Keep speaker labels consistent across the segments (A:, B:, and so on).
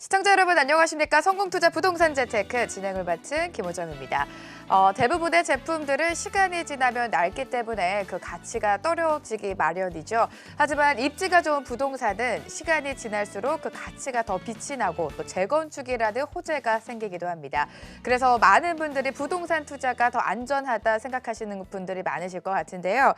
A: 시청자 여러분 안녕하십니까? 성공투자 부동산 재테크 진행을 맡은 김호정입니다. 대부분의 제품들은 시간이 지나면 낡기 때문에 그 가치가 떨어지기 마련이죠. 하지만 입지가 좋은 부동산은 시간이 지날수록 그 가치가 더 빛이 나고 또 재건축이라는 호재가 생기기도 합니다. 그래서 많은 분들이 부동산 투자가 더 안전하다 생각하시는 분들이 많으실 것 같은데요.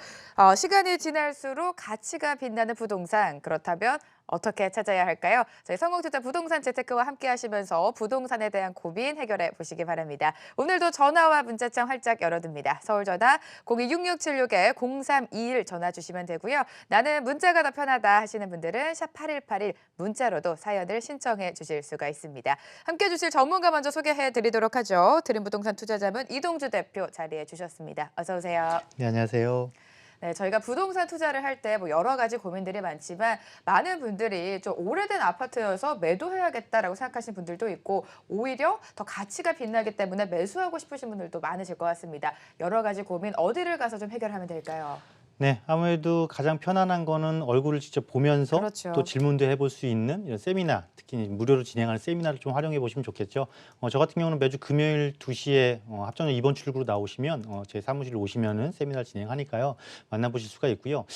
A: 시간이 지날수록 가치가 빛나는 부동산, 그렇다면 어떻게 찾아야 할까요? 저희 성공투자 부동산 재테크와 함께 하시면서 부동산에 대한 고민 해결해 보시기 바랍니다. 오늘도 전화와 문자창 활짝 열어둡니다. 서울 전화 026666-0321 전화 주시면 되고요. 나는 문자가 더 편하다 하시는 분들은 샵 8181 문자로도 사연을 신청해 주실 수가 있습니다. 함께 해주실 전문가 먼저 소개해 드리도록 하죠. 드림부동산 투자자문 이동주 대표 자리해 주셨습니다. 어서 오세요.
B: 네, 안녕하세요.
A: 네, 저희가 부동산 투자를 할 때 뭐 여러 가지 고민들이 많지만 많은 분들이 좀 오래된 아파트여서 매도해야겠다라고 생각하시는 분들도 있고 오히려 더 가치가 빛나기 때문에 매수하고 싶으신 분들도 많으실 것 같습니다. 여러 가지 고민 어디를 가서 좀 해결하면 될까요?
B: 네, 아무래도 가장 편안한 거는 얼굴을 직접 보면서
A: 그렇죠.
B: 또 질문도 해볼 수 있는 이런 세미나, 특히 무료로 진행하는 세미나를 좀 활용해 보시면 좋겠죠. 저 같은 경우는 매주 금요일 2시에 합정역 2번 출구로 나오시면 제 사무실로 오시면은 세미나를 진행하니까요. 만나보실 수가 있고요.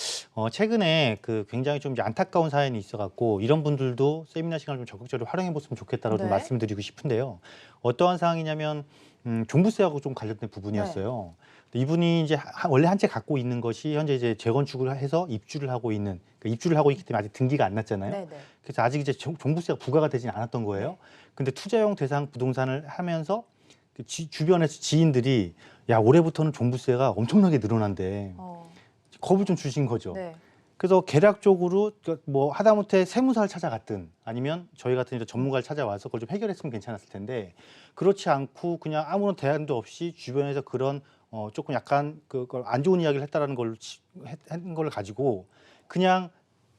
B: 최근에 그 굉장히 좀 이제 안타까운 사연이 있어갖고 이런 분들도 세미나 시간을 좀 적극적으로 활용해 보시면 좋겠다고 좀
A: 네.
B: 말씀드리고 싶은데요. 어떠한 상황이냐면 종부세하고 좀 관련된 부분이었어요. 이분이 이제 원래 한 채 갖고 있는 것이 현재 이제 재건축을 해서 입주를 하고 있는, 그러니까 입주를 하고 있기 때문에 아직 등기가 안 났잖아요.
A: 네네.
B: 그래서 아직 이제 종부세가 부과가 되진 않았던 거예요.
A: 네.
B: 근데 투자용 대상 부동산을 하면서 그 주변에서 지인들이 야, 올해부터는 종부세가 엄청나게 늘어난대. 겁을 좀 주신 거죠.
A: 네.
B: 그래서 계략적으로 뭐 하다못해 세무사를 찾아갔든 아니면 저희 같은 이제 전문가를 찾아와서 그걸 좀 해결했으면 괜찮았을 텐데 그렇지 않고 그냥 아무런 대안도 없이 주변에서 그런 조금 약간 그걸 안 좋은 이야기를 했다라는 걸 한 걸 가지고 그냥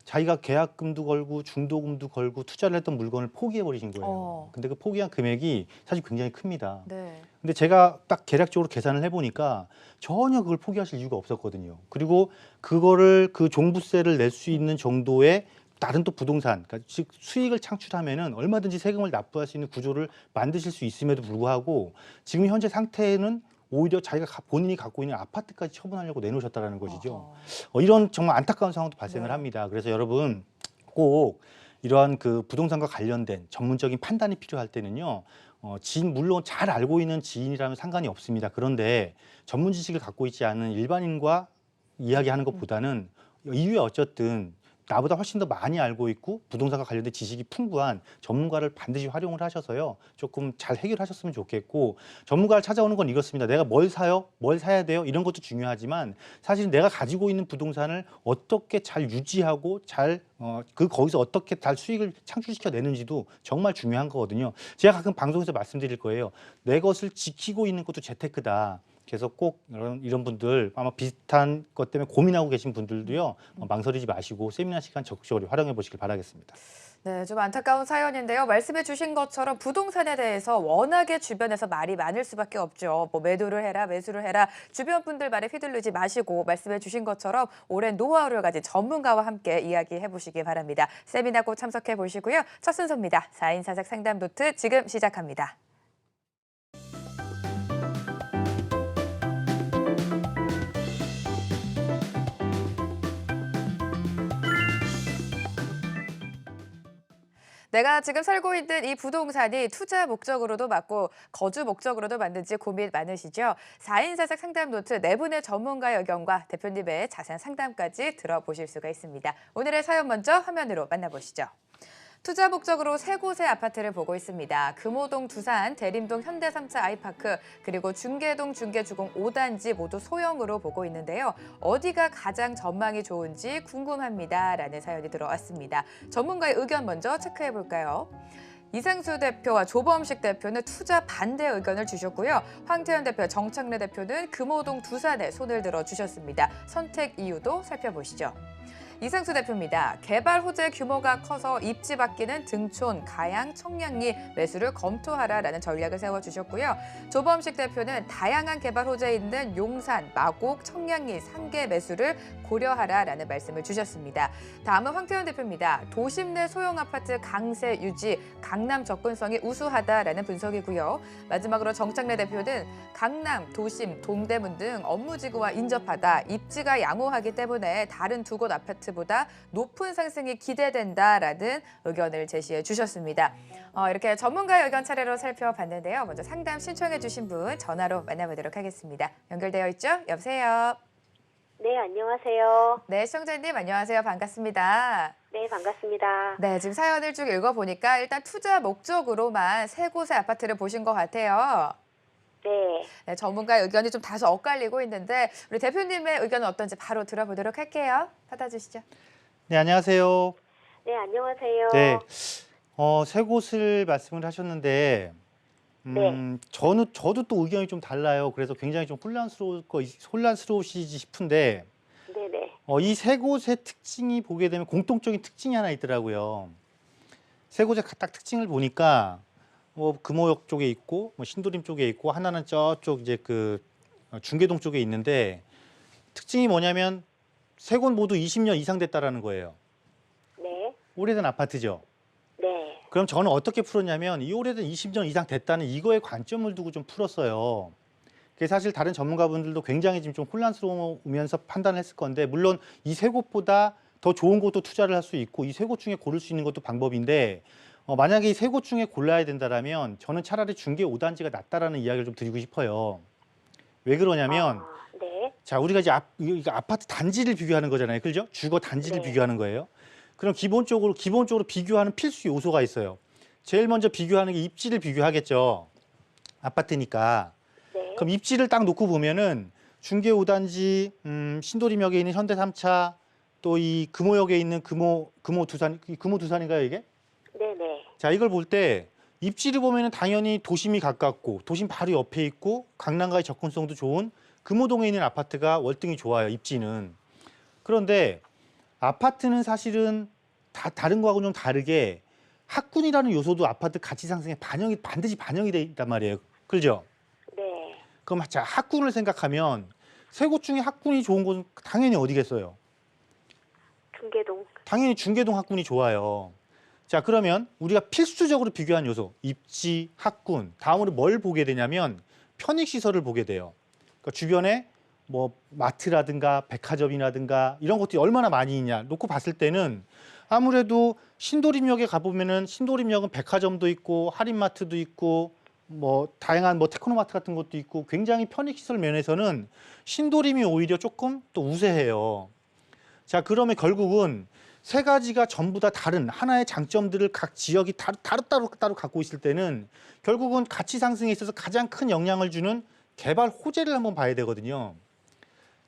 B: 자기가 계약금도 걸고 중도금도 걸고 투자를 했던 물건을 포기해 버리신 거예요. 근데 그 포기한 금액이 사실 굉장히 큽니다.
A: 네.
B: 근데 제가 딱 계략적으로 계산을 해보니까 전혀 그걸 포기하실 이유가 없었거든요. 그리고 그거를 그 종부세를 낼 수 있는 정도의 다른 또 부동산, 그러니까 즉 수익을 창출하면은 얼마든지 세금을 납부할 수 있는 구조를 만드실 수 있음에도 불구하고 지금 현재 상태는 오히려 자기가 본인이 갖고 있는 아파트까지 처분하려고 내놓으셨다는 것이죠. 이런 정말 안타까운 상황도 발생을
A: 네.
B: 합니다. 그래서 여러분 꼭 이러한 그 부동산과 관련된 전문적인 판단이 필요할 때는요. 지인 물론 잘 알고 있는 지인이라면 상관이 없습니다. 그런데 전문 지식을 갖고 있지 않은 일반인과 이야기하는 것보다는 이후에 어쨌든 나보다 훨씬 더 많이 알고 있고 부동산과 관련된 지식이 풍부한 전문가를 반드시 활용을 하셔서요. 조금 잘 해결하셨으면 좋겠고 전문가를 찾아오는 건 이렇습니다. 내가 뭘 사요? 뭘 사야 돼요? 이런 것도 중요하지만 사실 내가 가지고 있는 부동산을 어떻게 잘 유지하고 잘 거기서 어떻게 잘 수익을 창출시켜 내는지도 정말 중요한 거거든요. 제가 가끔 방송에서 말씀드릴 거예요. 내 것을 지키고 있는 것도 재테크다. 그래서 꼭 이런 분들 아마 비슷한 것 때문에 고민하고 계신 분들도요. 망설이지 마시고 세미나 시간 적극적으로 활용해 보시길 바라겠습니다.
A: 네, 좀 안타까운 사연인데요. 말씀해 주신 것처럼 부동산에 대해서 워낙에 주변에서 말이 많을 수밖에 없죠. 뭐 매도를 해라, 매수를 해라. 주변 분들 말에 휘둘리지 마시고 말씀해 주신 것처럼 오랜 노하우를 가진 전문가와 함께 이야기해 보시기 바랍니다. 세미나 꼭 참석해 보시고요. 첫 순서입니다. 4인 사색 상담 노트 지금 시작합니다. 내가 지금 살고 있는 이 부동산이 투자 목적으로도 맞고 거주 목적으로도 맞는지 고민 많으시죠? 4인 사색 상담 노트 4분의 전문가의 의견과 대표님의 자세한 상담까지 들어보실 수가 있습니다. 오늘의 사연 먼저 화면으로 만나보시죠. 투자 목적으로 3곳의 아파트를 보고 있습니다. 금호동 두산, 대림동 현대 3차 아이파크, 그리고 중계동 중계주공 5단지 모두 소형으로 보고 있는데요. 어디가 가장 전망이 좋은지 궁금합니다. 라는 사연이 들어왔습니다. 전문가의 의견 먼저 체크해 볼까요? 이상수 대표와 조범식 대표는 투자 반대 의견을 주셨고요. 황태현 대표, 정창래 대표는 금호동 두산에 손을 들어 주셨습니다. 선택 이유도 살펴보시죠. 이상수 대표입니다. 개발 호재 규모가 커서 입지 바뀌는 등촌, 가양, 청량리 매수를 검토하라라는 전략을 세워주셨고요. 조범식 대표는 다양한 개발 호재 있는 용산, 마곡, 청량리, 상계 매수를 고려하라라는 말씀을 주셨습니다. 다음은 황태현 대표입니다. 도심 내 소형 아파트 강세 유지, 강남 접근성이 우수하다라는 분석이고요. 마지막으로 정창래 대표는 강남, 도심, 동대문 등 업무지구와 인접하다, 입지가 양호하기 때문에 다른 두 곳 아파트보다 높은 상승이 기대된다라는 의견을 제시해 주셨습니다. 이렇게 전문가의 의견 차례로 살펴봤는데요. 먼저 상담 신청해 주신 분 전화로 만나보도록 하겠습니다. 연결되어 있죠? 여보세요?
C: 네, 안녕하세요.
A: 네, 시청자님 안녕하세요. 반갑습니다.
C: 네, 반갑습니다.
A: 네, 지금 사연을 쭉 읽어보니까 일단 투자 목적으로만 세 곳의 아파트를 보신 것 같아요.
C: 네,
A: 네, 전문가의 의견이 좀 다소 엇갈리고 있는데 우리 대표님의 의견은 어떤지 바로 들어보도록 할게요. 받아주시죠.
B: 네, 안녕하세요.
C: 네, 안녕하세요.
B: 네, 세 곳을 말씀을 하셨는데, 저도 또 의견이 좀 달라요. 그래서 굉장히 좀 혼란스러우시지 싶은데,
C: 네네.
B: 이 세 곳의 특징이 보게 되면 공통적인 특징이 하나 있더라고요. 세 곳의 딱 특징을 보니까, 금호역 쪽에 있고, 신도림 쪽에 있고, 하나는 저쪽 이제 중계동 쪽에 있는데, 특징이 뭐냐면 세 곳 모두 20년 이상 됐다라는 거예요.
C: 네,
B: 오래된 아파트죠.
C: 네,
B: 그럼 저는 어떻게 풀었냐면 이 오래된 20년 이상 됐다는 이거에 관점을 두고 좀 풀었어요. 그게 사실 다른 전문가분들도 굉장히 지금 좀 혼란스러우면서 판단을 했을 건데, 물론 이 세 곳보다 더 좋은 곳도 투자를 할 수 있고 이 세 곳 중에 고를 수 있는 것도 방법인데, 만약에 이 세 곳 중에 골라야 된다라면 저는 차라리 중계 5단지가 낫다라는 이야기를 좀 드리고 싶어요. 왜 그러냐면
C: 네,
B: 자, 우리가 이제 이거 아파트 단지를 비교하는 거잖아요. 그죠? 주거 단지를
C: 네.
B: 비교하는 거예요. 그럼 기본적으로 비교하는 필수 요소가 있어요. 제일 먼저 비교하는 게 입지를 비교하겠죠. 아파트니까.
C: 네,
B: 그럼 입지를 딱 놓고 보면은 중계 5단지, 신도림역에 있는 현대 3차, 또 이 금호역에 있는 금호 두산인가요, 이게?
C: 네네.
B: 자, 이걸 볼 때 입지를 보면은 당연히 도심이 가깝고 도심 바로 옆에 있고 강남과의 접근성도 좋은 금호동에 있는 아파트가 월등히 좋아요, 입지는. 그런데 아파트는 사실은 다른 거하고는 좀 다르게 학군이라는 요소도 아파트 가치 상승에 반드시 반영이 돼 있단 말이에요. 그렇죠?
C: 네,
B: 그럼 자, 학군을 생각하면 세 곳 중에 학군이 좋은 곳은 당연히 어디겠어요?
C: 중계동.
B: 당연히 중계동 학군이 좋아요. 자, 그러면 우리가 필수적으로 비교한 요소, 입지, 학군, 다음으로 뭘 보게 되냐면 편익시설을 보게 돼요. 그러니까 주변에 뭐 마트라든가 백화점이라든가 이런 것들이 얼마나 많이 있냐 놓고 봤을 때는 아무래도 신도림역에 가보면은 신도림역은 백화점도 있고 할인마트도 있고 뭐 다양한 뭐 테크노마트 같은 것도 있고 굉장히 편익시설 면에서는 신도림이 오히려 조금 또 우세해요. 자, 그러면 결국은 세 가지가 전부 다 다른 하나의 장점들을 각 지역이 따로 갖고 있을 때는 결국은 가치 상승에 있어서 가장 큰 영향을 주는 개발 호재를 한번 봐야 되거든요.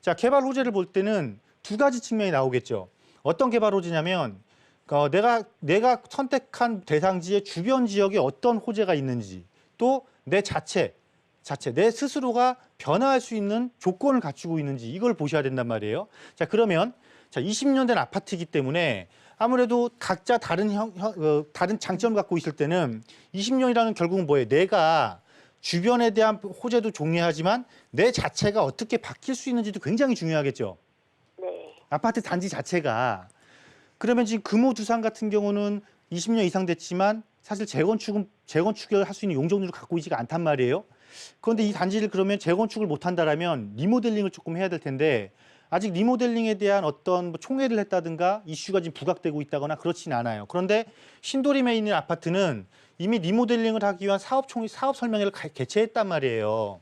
B: 자, 개발 호재를 볼 때는 두 가지 측면이 나오겠죠. 어떤 개발 호재냐면 내가 선택한 대상지의 주변 지역에 어떤 호재가 있는지, 또 내 내 스스로가 변화할 수 있는 조건을 갖추고 있는지 이걸 보셔야 된단 말이에요. 자, 그러면 20년 된 아파트이기 때문에 아무래도 각자 다른 장점을 갖고 있을 때는 20년이라는 결국은 뭐예요? 내가 주변에 대한 호재도 중요하지만 내 자체가 어떻게 바뀔 수 있는지도 굉장히 중요하겠죠.
C: 네,
B: 아파트 단지 자체가. 그러면 지금 금호 두산 같은 경우는 20년 이상 됐지만 사실 재건축을 할 수 있는 용적률을 갖고 있지가 않단 말이에요. 그런데 이 단지를 그러면 재건축을 못 한다라면 리모델링을 조금 해야 될 텐데 아직 리모델링에 대한 어떤 총회를 했다든가 이슈가 지금 부각되고 있다거나 그렇진 않아요. 그런데 신도림에 있는 아파트는 이미 리모델링을 하기 위한 사업 설명회를 개최했단 말이에요.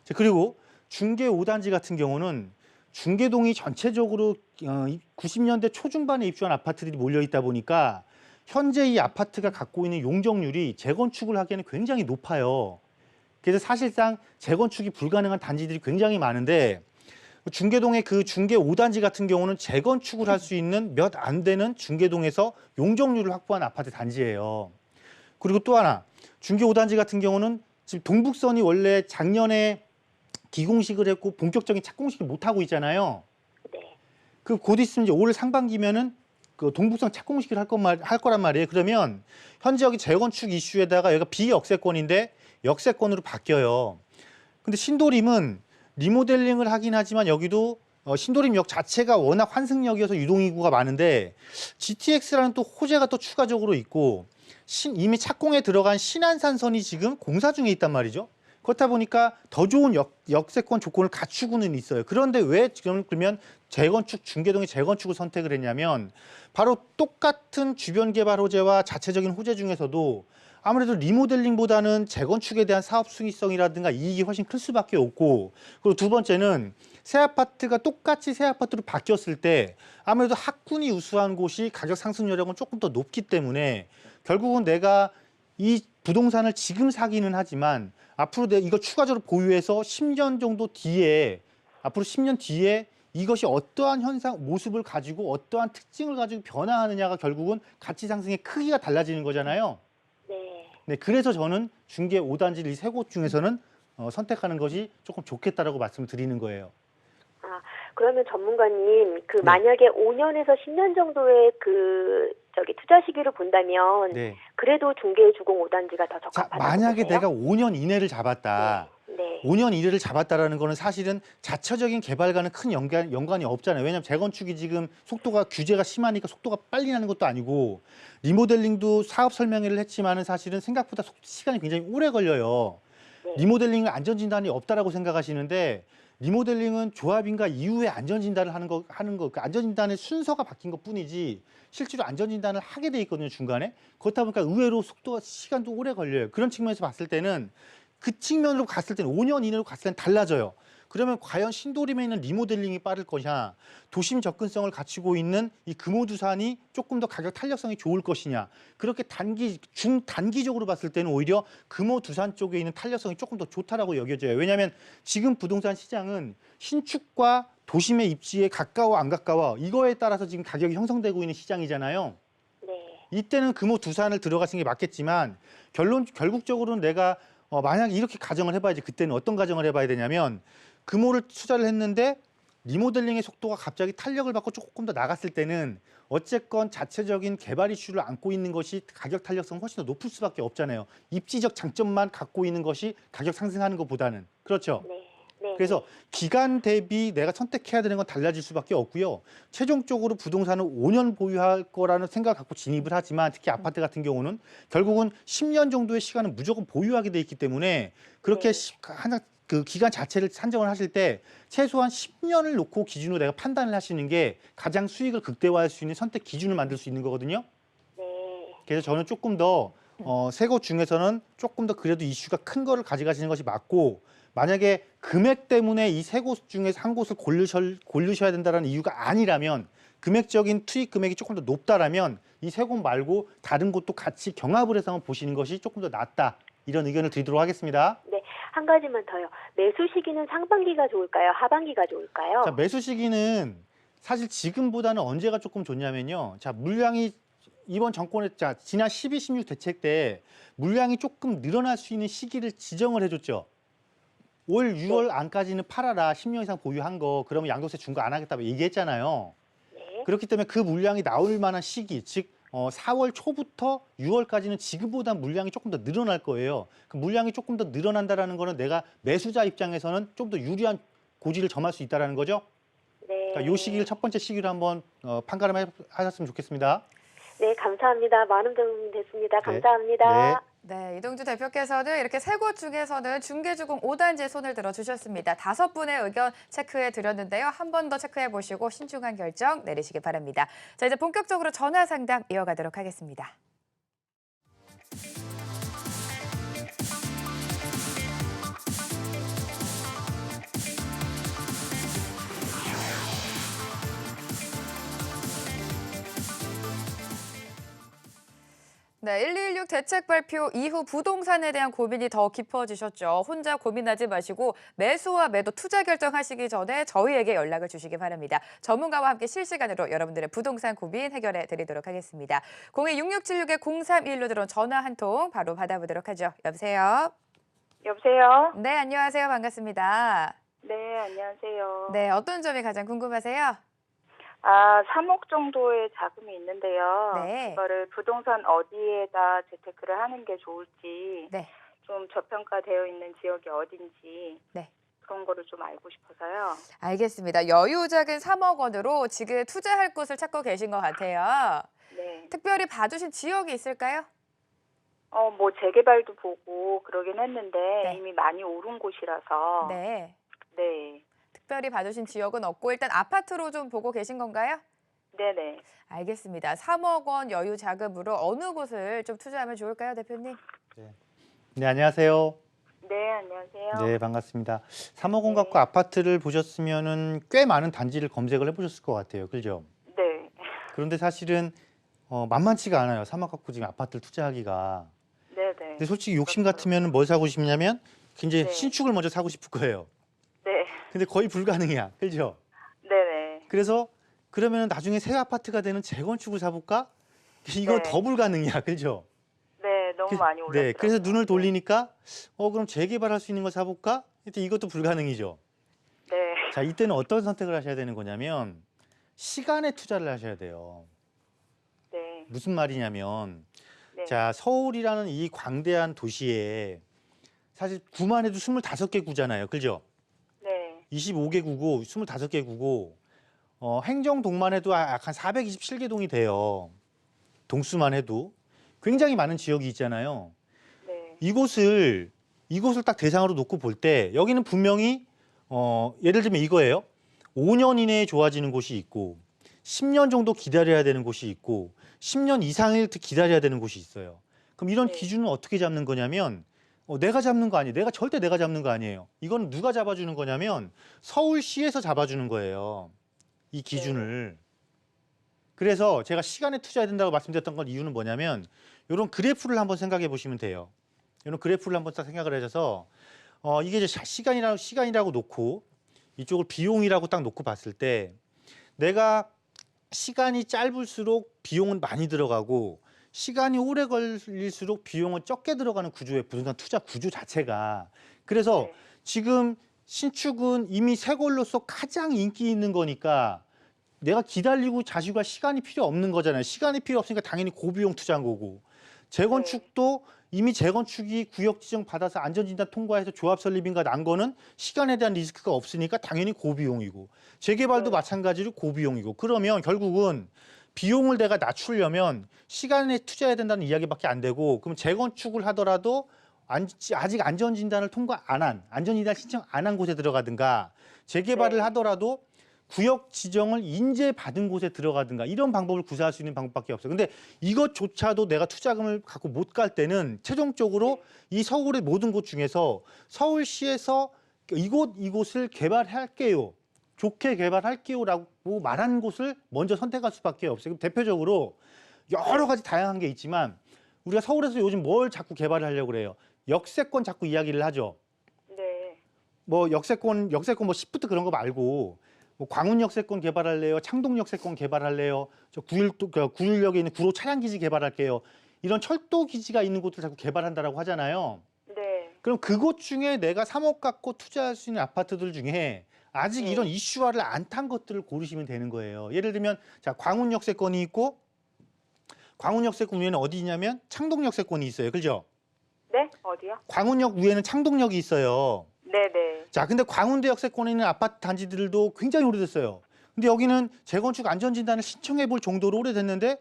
B: 자, 그리고 중계 5단지 같은 경우는 중계동이 전체적으로 90년대 초중반에 입주한 아파트들이 몰려 있다 보니까 현재 이 아파트가 갖고 있는 용적률이 재건축을 하기에는 굉장히 높아요. 그래서 사실상 재건축이 불가능한 단지들이 굉장히 많은데 중계동의 그 중계 5단지 같은 경우는 재건축을 할 수 있는 몇 안 되는 중계동에서 용적률을 확보한 아파트 단지예요. 그리고 또 하나, 중계 5단지 같은 경우는 지금 동북선이 원래 작년에 기공식을 했고 본격적인 착공식을 못 하고 있잖아요.
C: 네,
B: 그 곧 있으면 이제 올 상반기면은 그 동북성 착공식을 할 거란 말이에요. 그러면 현재 여기 재건축 이슈에다가 여기가 비역세권인데 역세권으로 바뀌어요. 근데 신도림은 리모델링을 하긴 하지만 여기도 신도림역 자체가 워낙 환승역이어서 유동인구가 많은데 GTX라는 또 호재가 또 추가적으로 있고 이미 착공에 들어간 신안산선이 지금 공사 중에 있단 말이죠. 그렇다 보니까 더 좋은 역세권 조건을 갖추고는 있어요. 그런데 왜 지금 그러면 중계동의 재건축을 선택을 했냐면 바로 똑같은 주변 개발 호재와 자체적인 호재 중에서도 아무래도 리모델링보다는 재건축에 대한 사업 수익성이라든가 이익이 훨씬 클 수밖에 없고, 그리고 두 번째는 새 아파트가 똑같이 새 아파트로 바뀌었을 때 아무래도 학군이 우수한 곳이 가격 상승 여력은 조금 더 높기 때문에 결국은 내가 이 부동산을 지금 사기는 하지만 앞으로 내가 이거 추가적으로 보유해서 10년 정도 뒤에, 앞으로 10년 뒤에 이것이 어떠한 모습을 가지고 어떠한 특징을 가지고 변화하느냐가 결국은 가치 상승의 크기가 달라지는 거잖아요.
C: 네.
B: 네, 그래서 저는 중계 5단지 이 세 곳 중에서는 선택하는 것이 조금 좋겠다라고 말씀을 드리는 거예요.
C: 아, 그러면 전문가님,
B: 네.
C: 만약에 5년에서 10년 정도의 투자 시기를 본다면,
B: 네.
C: 그래도 중개 주공 5단지가 더
B: 자,
C: 적합하다고
B: 만약에
C: 보세요?
B: 내가 5년 이내를 잡았다.
C: 네.
B: 5년 이내를 잡았다라는 거는 사실은 자체적인 개발과는 큰 연관이 없잖아요. 왜냐하면 재건축이 지금 규제가 심하니까 속도가 빨리 나는 것도 아니고, 리모델링도 사업 설명회를 했지만은 사실은 생각보다 시간이 굉장히 오래 걸려요.
C: 네.
B: 리모델링은 안전진단이 없다라고 생각하시는데, 리모델링은 조합인가 이후에 안전진단을 하는 거, 그 안전진단의 순서가 바뀐 것 뿐이지, 실제로 안전진단을 하게 돼 있거든요, 중간에. 그렇다 보니까 의외로 시간도 오래 걸려요. 그런 측면에서 봤을 때는 그 측면으로 갔을 때는 5년 이내로 갔을 때는 달라져요. 그러면 과연 신도림에 있는 리모델링이 빠를 것이냐, 도심 접근성을 갖추고 있는 이 금호두산이 조금 더 가격 탄력성이 좋을 것이냐, 그렇게 중단기적으로 봤을 때는 오히려 금호두산 쪽에 있는 탄력성이 조금 더 좋다라고 여겨져요. 왜냐하면 지금 부동산 시장은 신축과 도심의 입지에 가까워 안 가까워 이거에 따라서 지금 가격이 형성되고 있는 시장이잖아요.
C: 네.
B: 이때는 금호두산을 들어가시는 게 맞겠지만 결국적으로는 내가 만약에 이렇게 가정을 해봐야지, 그때는 어떤 가정을 해봐야 되냐면 금호를 투자를 했는데 리모델링의 속도가 갑자기 탄력을 받고 조금 더 나갔을 때는 어쨌건 자체적인 개발 이슈를 안고 있는 것이 가격 탄력성은 훨씬 더 높을 수밖에 없잖아요. 입지적 장점만 갖고 있는 것이 가격 상승하는 것보다는. 그렇죠?
C: 네. 네.
B: 그래서 기간 대비 내가 선택해야 되는 건 달라질 수밖에 없고요. 최종적으로 부동산을 5년 보유할 거라는 생각을 갖고 진입을 하지만 특히 아파트 같은 경우는 결국은 10년 정도의 시간은 무조건 보유하게 돼 있기 때문에 그렇게 그 기간 자체를 산정을 하실 때 최소한 10년을 놓고 기준으로 내가 판단을 하시는 게 가장 수익을 극대화할 수 있는 선택 기준을 만들 수 있는 거거든요.
C: 네.
B: 그래서 저는 조금 더 세 곳 중에서는 조금 더 그래도 이슈가 큰 거를 가져가시는 것이 맞고, 만약에 금액 때문에 이 세 곳 중에서 한 곳을 고르셔야 된다는 이유가 아니라면, 금액적인 투입 금액이 조금 더 높다라면 이 세 곳 말고 다른 곳도 같이 경합을 해서 한번 보시는 것이 조금 더 낫다, 이런 의견을 드리도록 하겠습니다.
C: 네. 한 가지만 더요. 매수 시기는 상반기가 좋을까요? 하반기가 좋을까요?
B: 자, 매수 시기는 사실 지금보다는 언제가 조금 좋냐면요. 자, 물량이 이번 정권의 지난 12, 16 대책 때 물량이 조금 늘어날 수 있는 시기를 지정을 해줬죠. 올 6월 안까지는 팔아라. 10년 이상 보유한 거. 그러면 양도세 중과 안 하겠다고 얘기했잖아요.
C: 네.
B: 그렇기 때문에 그 물량이 나올 만한 시기, 즉 4월 초부터 6월까지는 지금보다 물량이 조금 더 늘어날 거예요. 그 물량이 조금 더 늘어난다라는 거는 내가 매수자 입장에서는 좀 더 유리한 고지를 점할 수 있다라는 거죠.
C: 네.
B: 그러니까 이 시기를 첫 번째 시기로 한번 판가름하셨으면 좋겠습니다.
C: 네, 감사합니다. 많은 도움 됐습니다. 감사합니다.
A: 네, 이동주 대표께서는 이렇게 세 곳 중에서는 중개주공 5단지에 손을 들어주셨습니다. 5분의 의견 체크해 드렸는데요. 한 번 더 체크해 보시고 신중한 결정 내리시기 바랍니다. 자, 이제 본격적으로 전화 상담 이어가도록 하겠습니다. 네, 116 대책 발표 이후 부동산에 대한 고민이 더 깊어지셨죠. 혼자 고민하지 마시고 매수와 매도 투자 결정하시기 전에 저희에게 연락을 주시기 바랍니다. 전문가와 함께 실시간으로 여러분들의 부동산 고민 해결해 드리도록 하겠습니다. 02-6666-0321로 들어온 전화 한 통 바로 받아보도록 하죠. 여보세요?
D: 여보세요?
A: 네, 안녕하세요. 반갑습니다.
D: 네, 안녕하세요.
A: 네, 어떤 점이 가장 궁금하세요?
D: 아, 3억 정도의 자금이 있는데요.
A: 네.
D: 그거를 부동산 어디에다 재테크를 하는 게 좋을지,
A: 네.
D: 좀 저평가되어 있는 지역이 어딘지,
A: 네.
D: 그런 거를 좀 알고 싶어서요.
A: 알겠습니다. 여유 자금 3억 원으로 지금 투자할 곳을 찾고 계신 것 같아요.
D: 네.
A: 특별히 봐주신 지역이 있을까요?
D: 뭐 재개발도 보고 그러긴 했는데
A: 네.
D: 이미 많이 오른 곳이라서.
A: 네.
D: 네.
A: 특별히 봐주신 지역은 없고 일단 아파트로 좀 보고 계신 건가요?
D: 네네.
A: 알겠습니다. 3억 원 여유 자금으로 어느 곳을 좀 투자하면 좋을까요, 대표님?
B: 네, 안녕하세요.
D: 네, 안녕하세요.
B: 네, 반갑습니다. 3억 원
D: 네.
B: 갖고 아파트를 보셨으면은 꽤 많은 단지를 검색을 해보셨을 것 같아요. 그죠?
D: 네.
B: 그런데 사실은 만만치가 않아요. 3억 갖고 지금 아파트를 투자하기가.
D: 네네.
B: 근데 솔직히 욕심 같으면 뭘 사고 싶냐면 굉장히
D: 네.
B: 신축을 먼저 사고 싶을 거예요.
D: 네.
B: 근데 거의 불가능이야. 그죠?
D: 네네.
B: 그래서 그러면 나중에 새 아파트가 되는 재건축을 사볼까? 이건
D: 네.
B: 더 불가능이야. 그죠?
D: 네, 너무 많이 올랐더라고요.
B: 네, 그래서 눈을 돌리니까 그럼 재개발할 수 있는 거 사볼까? 근데 이것도 불가능이죠.
D: 네.
B: 자, 이때는 어떤 선택을 하셔야 되는 거냐면 시간에 투자를 하셔야 돼요.
D: 네.
B: 무슨 말이냐면
D: 네.
B: 자, 서울이라는 이 광대한 도시에 사실 구만 해도 25개 구잖아요. 그죠?
D: 네.
B: 25개 구고 25개 구고 행정동만 해도 약 한 427개 동이 돼요. 동수만 해도 굉장히 많은 지역이 있잖아요.
D: 네.
B: 이곳을 딱 대상으로 놓고 볼 때 여기는 분명히 예를 들면 이거예요. 5년 이내에 좋아지는 곳이 있고 10년 정도 기다려야 되는 곳이 있고 10년 이상을 기다려야 되는 곳이 있어요. 그럼 이런
D: 네.
B: 기준은 어떻게 잡는 거냐면 내가 잡는 거 아니에요. 절대 내가 잡는 거 아니에요. 이건 누가 잡아주는 거냐면 서울시에서 잡아주는 거예요. 이 기준을. 그래서 제가 시간에 투자해야 된다고 말씀드렸던 건 이유는 뭐냐면 이런 그래프를 한번 생각해 보시면 돼요. 이런 그래프를 한번 딱 생각을 하셔서 이게 이제 시간이라고 놓고 이쪽을 비용이라고 딱 놓고 봤을 때 내가 시간이 짧을수록 비용은 많이 들어가고 시간이 오래 걸릴수록 비용은 적게 들어가는 구조의 부동산 투자 구조 자체가. 그래서
D: 네.
B: 지금 신축은 이미 새 걸로서 가장 인기 있는 거니까 내가 기다리고 자식할 시간이 필요 없는 거잖아요. 시간이 필요 없으니까 당연히 고비용 투자한 거고. 재건축도 이미 재건축이 구역 지정 받아서 안전진단 통과해서 조합 설립인가 난 거는 시간에 대한 리스크가 없으니까 당연히 고비용이고. 재개발도
D: 네.
B: 마찬가지로 고비용이고. 그러면 결국은 비용을 내가 낮추려면 시간에 투자해야 된다는 이야기밖에 안 되고, 그럼 재건축을 하더라도 아직 안전진단을 통과 안 한, 안전진단 신청 안 한 곳에 들어가든가, 재개발을
D: 네.
B: 하더라도 구역 지정을 인제받은 곳에 들어가든가, 이런 방법을 구사할 수 있는 방법밖에 없어요. 근데 이것조차도 내가 투자금을 갖고 못 갈 때는 최종적으로 이 서울의 모든 곳 중에서 서울시에서 이곳을 개발할게요, 좋게 개발할게요라고 말한 곳을 먼저 선택할 수밖에 없어요. 그럼 대표적으로 여러 가지 다양한 게 있지만 우리가 서울에서 요즘 뭘 자꾸 개발하려고 그래요? 역세권 자꾸 이야기를 하죠.
D: 네.
B: 뭐 역세권 뭐 시프트 그런 거 말고 뭐 광운 역세권 개발할래요? 창동 역세권 개발할래요? 저 구일역에 있는 구로 차량 기지 개발할게요. 이런 철도 기지가 있는 곳을 자꾸 개발한다라고 하잖아요.
D: 네.
B: 그럼 그곳 중에 내가 3억 갖고 투자할 수 있는 아파트들 중에 아직
D: 네.
B: 이런 이슈화를 안 탄 것들을 고르시면 되는 거예요. 예를 들면 자, 광운 역세권이 있고, 광운 역세권 위에는 어디 있냐면 창동 역세권이 있어요. 그죠?
D: 네? 어디요?
B: 광운역 위에는 창동역이 있어요.
D: 네네.
B: 자, 근데 광운대 역세권에 있는 아파트 단지들도 굉장히 오래됐어요. 근데 여기는 재건축 안전진단을 신청해 볼 정도로 오래됐는데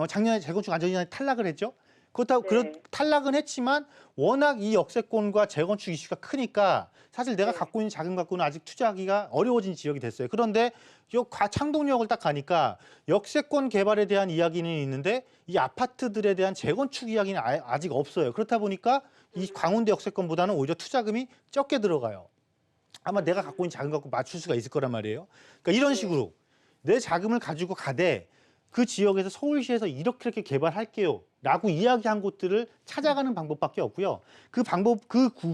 B: 작년에 재건축 안전진단이 탈락을 했죠. 그렇다고
D: 네.
B: 탈락은 했지만 워낙 이 역세권과 재건축 이슈가 크니까 사실 내가
D: 네.
B: 갖고 있는 자금 갖고는 아직 투자하기가 어려워진 지역이 됐어요. 그런데 이 창동역을 딱 가니까 역세권 개발에 대한 이야기는 있는데 이 아파트들에 대한 재건축 이야기는 아직 없어요. 그렇다 보니까 이 광운대 역세권보다는 오히려 투자금이 적게 들어가요. 아마 내가 갖고 있는 자금 갖고 맞출 수가 있을 거란 말이에요. 그러니까 이런 식으로 내 자금을 가지고 가되 그 지역에서 서울시에서 이렇게 개발할게요 라고 이야기한 곳들을 찾아가는 방법밖에 없고요. 그 방법,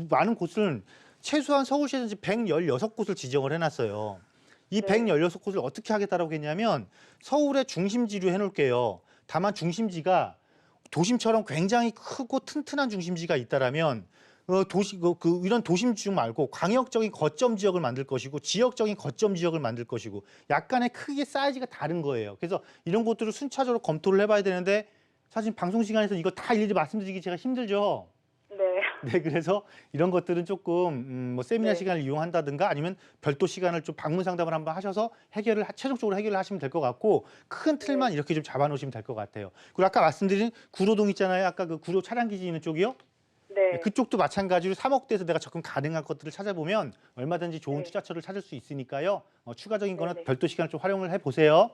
B: 많은 곳은 최소한 서울시에서 116곳을 지정을 해놨어요. 이
D: 네.
B: 116곳을 어떻게 하겠다라고 했냐면 서울의 중심지로 해놓을게요. 다만 중심지가 도심처럼 굉장히 크고 튼튼한 중심지가 있다라면 이런 도심지역 말고 광역적인 거점 지역을 만들 것이고 지역적인 거점 지역을 만들 것이고 약간의 크기의 사이즈가 다른 거예요. 그래서 이런 것들을 순차적으로 검토를 해봐야 되는데 사실 방송 시간에서 이거 다 일일이 말씀드리기 제가 힘들죠.
D: 네.
B: 네, 그래서 이런 것들은 조금 뭐 세미나
D: 네.
B: 시간을 이용한다든가 아니면 별도 시간을 좀 방문 상담을 한번 하셔서 최종적으로 해결을 하시면 될 것 같고 큰 틀만 이렇게 좀 잡아놓으시면 될 것 같아요. 그리고 아까 말씀드린 구로동 있잖아요. 아까 그 구로 차량 기지 있는 쪽이요.
D: 네.
B: 그쪽도 마찬가지로 3억대에서 내가 접근 가능한 것들을 찾아보면 얼마든지 좋은
D: 네.
B: 투자처를 찾을 수 있으니까요. 추가적인 거는
D: 네네.
B: 별도 시간을 좀 활용을 해보세요.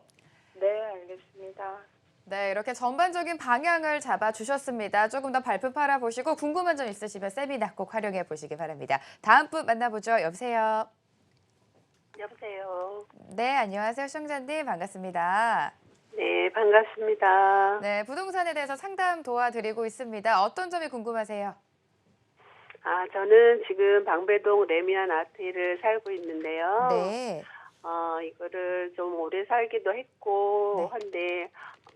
D: 네, 알겠습니다.
A: 네, 이렇게 전반적인 방향을 잡아주셨습니다. 조금 더 발품 팔아보시고 궁금한 점 있으시면 세미나 꼭 활용해 보시기 바랍니다. 다음 분 만나보죠. 여보세요.
C: 여보세요.
A: 네, 안녕하세요. 시청자님 반갑습니다.
C: 네, 반갑습니다.
A: 네, 부동산에 대해서 상담 도와드리고 있습니다. 어떤 점이 궁금하세요?
C: 저는 지금 방배동 레미안 아트를 살고 있는데요.
A: 네.
C: 이거를 좀 오래 살기도 했고 한데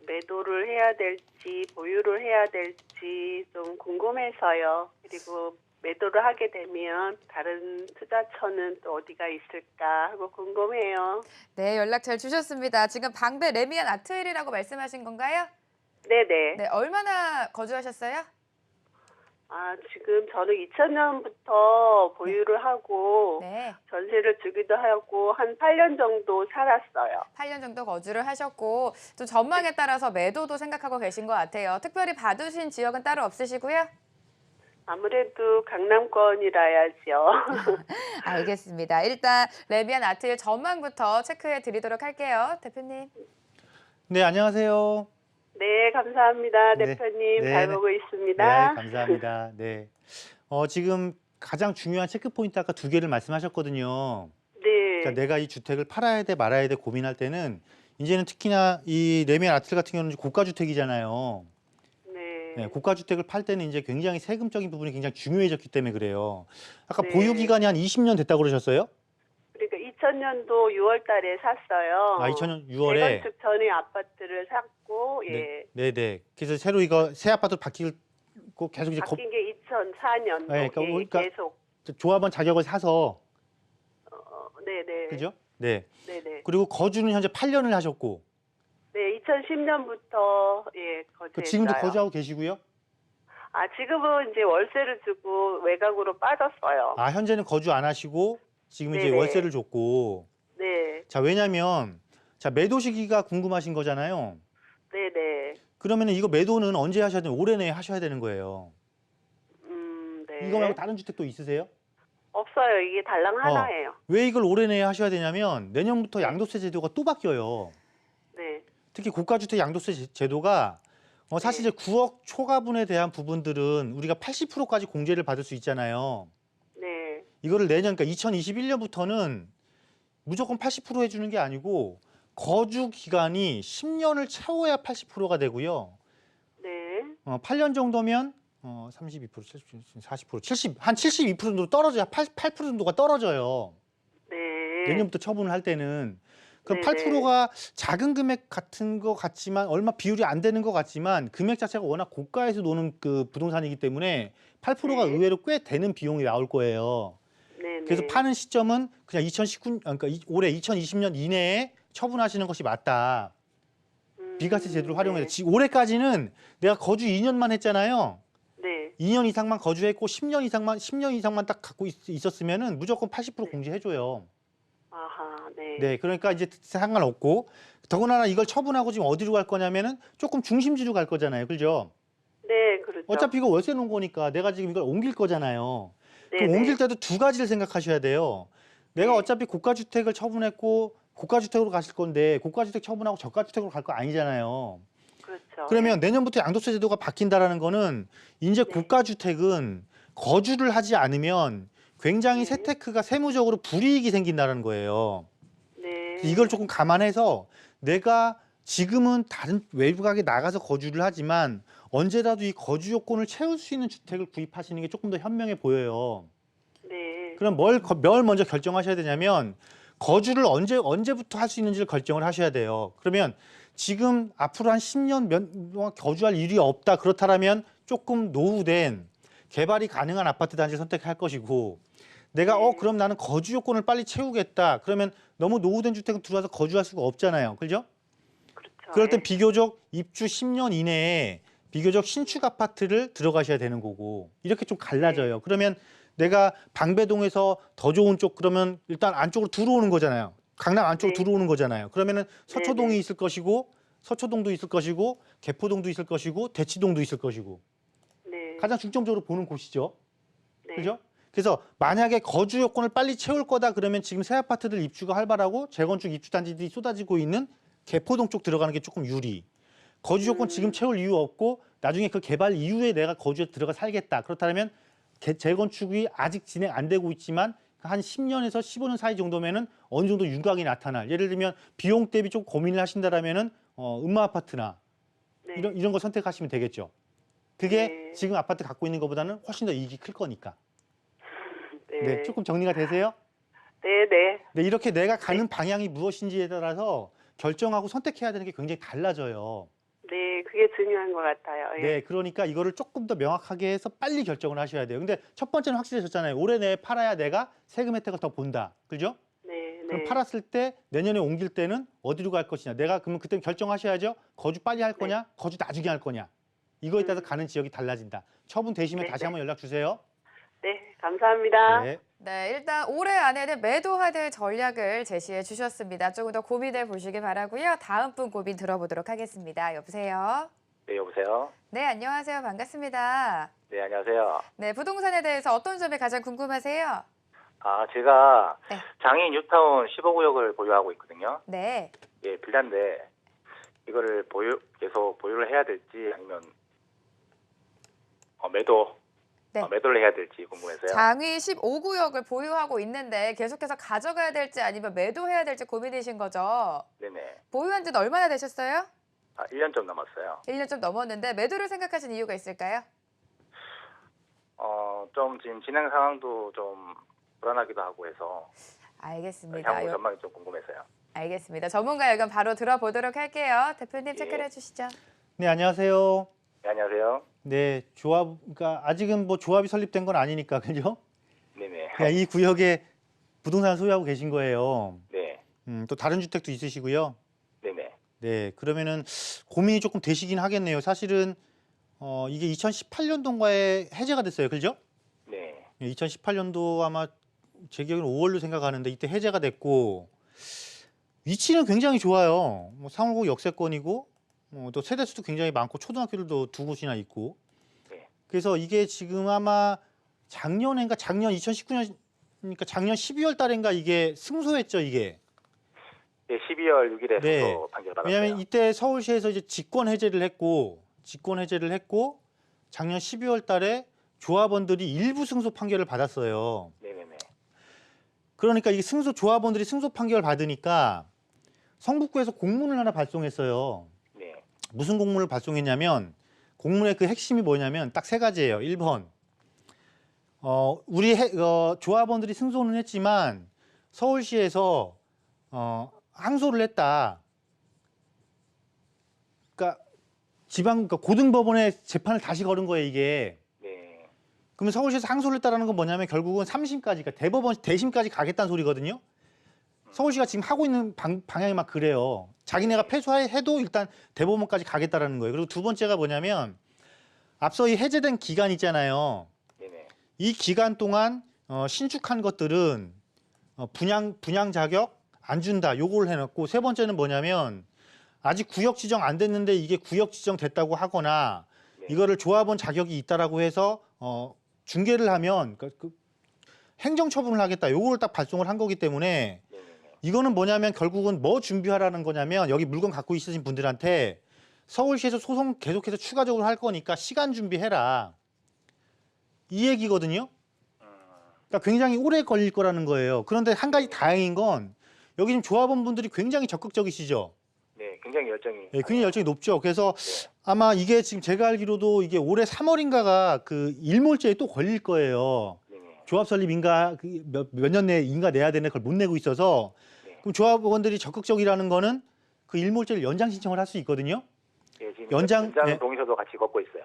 C: 매도를 해야 될지 보유를 해야 될지 좀 궁금해서요. 그리고 매도를 하게 되면 다른 투자처는 또 어디가 있을까 하고 궁금해요.
A: 네, 연락 잘 주셨습니다. 지금 방배 레미안 아트힐이라고 말씀하신 건가요?
C: 네네.
A: 네, 얼마나 거주하셨어요?
C: 지금 저는 2000년부터 보유를 하고
A: 네,
C: 전세를 주기도 하고 한 8년 정도 살았어요.
A: 8년 정도 거주를 하셨고 또 전망에 따라서 매도도 생각하고 계신 것 같아요. 특별히 봐두신 지역은 따로 없으시고요?
C: 아무래도 강남권이라야죠.
A: 알겠습니다. 일단 레미안 아트힐 전망부터 체크해 드리도록 할게요. 대표님.
B: 네, 안녕하세요.
C: 네, 감사합니다.
B: 네.
C: 대표님.
B: 네,
C: 잘
B: 네.
C: 보고
B: 네,
C: 있습니다.
B: 감사합니다. 네. 지금 가장 중요한 체크 포인트 아까 두 개를 말씀하셨거든요.
C: 네.
B: 그러니까 내가 이 주택을 팔아야 돼 말아야 돼 고민할 때는 이제는 특히나 이 레미안 아트힐 같은 경우는 고가 주택이잖아요.
C: 네.
B: 네, 고가 주택을 팔 때는 이제 굉장히 세금적인 부분이 굉장히 중요해졌기 때문에 그래요. 아까
C: 네.
B: 보유 기간이 한 20년 됐다고 그러셨어요?
C: 그러니까 2000년도 6월 달에 샀어요.
B: 2000년 6월에.
C: 재건축 전에 아파트를 샀고, 예.
B: 네, 네. 그래서 새로 이거 새 아파트로 바뀌고 계속 이제
C: 바뀐 게 2004년도.
B: 네, 그러니까
C: 계속.
B: 조합원 자격을 사서
C: 네네.
B: 그죠? 네.
C: 네네.
B: 그리고 거주는 현재 8년을 하셨고
C: 네, 2010년부터 예, 거주했어요.
B: 지금도 거주하고 계시고요.
C: 지금은 이제 월세를 주고 외곽으로 빠졌어요.
B: 현재는 거주 안 하시고 지금 이제
C: 네네.
B: 월세를 줬고.
C: 네,
B: 자, 왜냐면 매도 시기가 궁금하신 거잖아요.
C: 네네.
B: 그러면 이거 매도는 언제 하셔야 되는 올해 내에 하셔야 되는 거예요.
C: 네.
B: 이거 말고 다른 주택도 있으세요?
C: 없어요. 이게 달랑 하나예요.
B: 왜 이걸 올해 내에 하셔야 되냐면 내년부터 양도세 제도가 또 바뀌어요.
C: 네,
B: 특히 고가주택 양도세 제도가 사실
C: 네.
B: 이제 9억 초과분에 대한 부분들은 우리가 80%까지 공제를 받을 수 있잖아요.
C: 네,
B: 이거를 내년 그러니까 2021년부터는 무조건 80% 해주는 게 아니고 거주 기간이 10년을 채워야 80%가 되고요.
C: 네,
B: 8년 정도면 32%, 40%, 72% 정도 떨어져야 8% 정도가 떨어져요.
C: 네.
B: 내년부터 처분을 할 때는 그럼
C: 네네.
B: 8%가 작은 금액 같은 것 같지만 얼마 비율이 안 되는 것 같지만 금액 자체가 워낙 고가에서 노는 그 부동산이기 때문에 8%가
C: 네.
B: 의외로 꽤 되는 비용이 나올 거예요.
C: 네,
B: 그래서
C: 네.
B: 파는 시점은 그냥 그러니까 올해 2020년 이내에 처분하시는 것이 맞다. 비과세 제도를 활용해서 지금 올해까지는 내가 거주 2년만 했잖아요.
C: 네.
B: 2년 이상만 거주했고 10년 이상만 딱 갖고 있었으면은 무조건 80% 공제해줘요.
C: 아하, 네.
B: 네, 그러니까 이제 상관없고 더군다나 이걸 처분하고 지금 어디로 갈 거냐면은 조금 중심지로 갈 거잖아요, 그죠?
C: 네, 그렇죠.
B: 어차피 이거 월세 놓은 거니까 내가 지금 이걸 옮길 거잖아요. 그럼
C: 네네.
B: 옮길 때도 두 가지를 생각하셔야 돼요. 내가
C: 네.
B: 어차피 고가주택을 처분했고 고가주택으로 가실 건데 고가주택 처분하고 저가주택으로 갈 거 아니잖아요.
C: 그렇죠.
B: 그러면 내년부터 양도세 제도가 바뀐다라는 거는 이제
C: 네.
B: 고가주택은 거주를 하지 않으면 굉장히
C: 네.
B: 세테크가 세무적으로 불이익이 생긴다는 거예요.
C: 네.
B: 이걸 조금 감안해서 내가 지금은 다른 외부각에 나가서 거주를 하지만 언제라도 이 거주 요건을 채울 수 있는 주택을 구입하시는 게 조금 더 현명해 보여요.
C: 네.
B: 그럼 뭘 먼저 결정하셔야 되냐면 거주를 언제부터 할 수 있는지를 결정을 하셔야 돼요. 그러면 지금 앞으로 한 10년 동안 거주할 일이 없다 그렇다면 조금 노후된 개발이 가능한 아파트 단지를 선택할 것이고 내가
C: 네.
B: 그럼 나는 거주 요건을 빨리 채우겠다. 그러면 너무 노후된 주택은 들어와서 거주할 수가 없잖아요. 그죠?
C: 그렇죠.
B: 그럴 땐
C: 예.
B: 비교적 입주 10년 이내에 비교적 신축 아파트를 들어가셔야 되는 거고 이렇게 좀 갈라져요. 그러면 내가 방배동에서 더 좋은 쪽 그러면 일단 안쪽으로 들어오는 거잖아요. 강남 안쪽으로
C: 네.
B: 들어오는 거잖아요. 그러면은 서초동이
C: 네.
B: 있을 것이고 서초동도 있을 것이고 개포동도 있을 것이고 대치동도 있을 것이고
C: 네.
B: 가장 중점적으로 보는 곳이죠.
C: 네.
B: 그죠? 그래서 만약에 거주 요건을 빨리 채울 거다 그러면 지금 새 아파트들 입주가 활발하고 재건축 입주 단지들이 쏟아지고 있는 개포동 쪽 들어가는 게 조금 유리. 거주 요건 지금 채울 이유 없고 나중에 그 개발 이후에 내가 거주에 들어가 살겠다. 그렇다면 재건축이 아직 진행 안 되고 있지만 한 10년에서 15년 사이 정도면은 어느 정도 윤곽이 나타날. 예를 들면 비용 대비 좀 고민을 하신다라면은 음마 아파트나
C: 네.
B: 이런 거 선택하시면 되겠죠. 그게
C: 네.
B: 지금 아파트 갖고 있는 것보다는 훨씬 더 이익이 클 거니까.
C: 네.
B: 네, 조금 정리가 되세요?
C: 네. 네.
B: 네, 이렇게 내가 가는 방향이 무엇인지에 따라서 결정하고 선택해야 되는 게 굉장히 달라져요.
C: 네. 그게 중요한 것 같아요. 예.
B: 네, 그러니까 이거를 조금 더 명확하게 해서 빨리 결정을 하셔야 돼요. 근데 첫 번째는 확실해졌잖아요. 올해 내에 팔아야 내가 세금 혜택을 더 본다. 그죠?
C: 네.
B: 그럼
C: 네.
B: 팔았을 때 내년에 옮길 때는 어디로 갈 것이냐. 내가 그러면 그때 결정하셔야죠. 거주 빨리 할 거냐, 거주 나중에 할 거냐. 이거에 따라서 가는 지역이 달라진다. 처분 되시면
C: 네,
B: 다시
C: 네.
B: 한번 연락 주세요.
C: 네. 감사합니다.
B: 네.
A: 네, 일단 올해 안에는 매도해야 될 전략을 제시해 주셨습니다. 조금 더 고민해 보시기 바라고요. 다음 분 고민 들어보도록 하겠습니다. 여보세요?
E: 네, 여보세요?
A: 네, 안녕하세요. 반갑습니다.
E: 네, 안녕하세요.
A: 네, 부동산에 대해서 어떤 점이 가장 궁금하세요?
E: 제가
A: 네.
E: 장애인 뉴타운 15구역을 보유하고 있거든요.
A: 네.
E: 예, 빌라인데 이거를 계속 보유를 해야 될지 아니면
A: 네.
E: 매도를 해야 될지 궁금해서요.
A: 장위 15구역을 보유하고 있는데 계속해서 가져가야 될지 아니면 매도해야 될지 고민이신 거죠?
E: 네네.
A: 보유한 지는 얼마나 되셨어요?
E: 1년 좀 넘었어요.
A: 1년 좀 넘었는데 매도를 생각하신 이유가 있을까요?
E: 좀 지금 진행 상황도 좀 불안하기도 하고 해서
A: 알겠습니다.
E: 향후 전망이 좀 궁금해서요.
A: 알겠습니다. 전문가 의견 바로 들어보도록 할게요. 대표님 체크를
E: 예.
A: 해주시죠.
B: 네, 안녕하세요.
E: 네, 안녕하세요.
B: 네, 그러니까 아직은 뭐 조합이 설립된 건 아니니까, 그죠?
E: 네네.
B: 그냥 이 구역에 부동산 소유하고 계신 거예요.
E: 네.
B: 또 다른 주택도 있으시고요.
E: 네네.
B: 네, 그러면은 고민이 조금 되시긴 하겠네요. 사실은 이게 2018년도인가에 해제가 됐어요, 그죠?
E: 네.
B: 2018년도 아마 제 기억에는 5월로 생각하는데 이때 해제가 됐고 위치는 굉장히 좋아요. 뭐 상호구 역세권이고 또 세대수도 굉장히 많고 초등학교들도 2곳이나 있고.
E: 네.
B: 그래서 이게 지금 아마 작년인가 작년 2019년 그러니까 작년 12월 달인가 이게 승소했죠, 이게.
E: 네, 12월 6일에
B: 네.
E: 승소 판결 받았어요.
B: 왜냐하면 이때 서울시에서 이제 직권 해제를 했고 작년 12월 달에 조합원들이 일부 승소 판결을 받았어요.
E: 네네네.
B: 그러니까 이 조합원들이 승소 판결 받으니까 성북구에서 공문을 하나 발송했어요.
E: 네.
B: 무슨 공문을 발송했냐면 공문의 그 핵심이 뭐냐면 딱 세 가지예요. 1번. 우리 조합원들이 승소는 했지만 서울시에서 항소를 했다. 그러니까 그러니까 고등법원에 재판을 다시 걸은 거예요, 이게.
E: 네.
B: 그러면 서울시에서 항소를 했다는 건 뭐냐면 결국은 3심까지, 그러니까 대법원 대심까지 가겠다는 소리거든요. 서울시가 지금 하고 있는 방향이 막 그래요. 자기네가 패소해도 일단 대법원까지 가겠다라는 거예요. 그리고 두 번째가 뭐냐면 앞서 이 해제된 기간 있잖아요.
E: 네네.
B: 이 기간 동안 신축한 것들은 분양 자격 안 준다. 요거를 해놓고 세 번째는 뭐냐면 아직 구역 지정 안 됐는데 이게 구역 지정 됐다고 하거나
E: 네.
B: 이거를 조합원 자격이 있다라고 해서 중개를 하면 그 행정 처분을 하겠다. 요거를 딱 발송을 한 거기 때문에
E: 네네네.
B: 이거는 뭐냐면 결국은 뭐 준비하라는 거냐면 여기 물건 갖고 있으신 분들한테 서울시에서 소송 계속해서 추가적으로 할 거니까 시간 준비해라. 이 얘기거든요. 그러니까 굉장히 오래 걸릴 거라는 거예요. 그런데 한 가지 다행인 건 여기 지금 조합원분들이 굉장히 적극적이시죠.
E: 네, 굉장히 열정이.
B: 네, 굉장히 열정이 높죠. 그래서
E: 네.
B: 아마 이게 지금 제가 알기로도 이게 올해 3월인가가 그 일몰제에 또 걸릴 거예요.
E: 네네.
B: 조합 설립 인가 몇 년 내에 인가 내야 되는데 그걸 못 내고 있어서
E: 네.
B: 그럼 조합원들이 적극적이라는 거는 그 일몰제를 연장 신청을 할 수 있거든요.
E: 네, 지금
B: 연장- 네.
E: 동의서도 같이 걷고 있어요.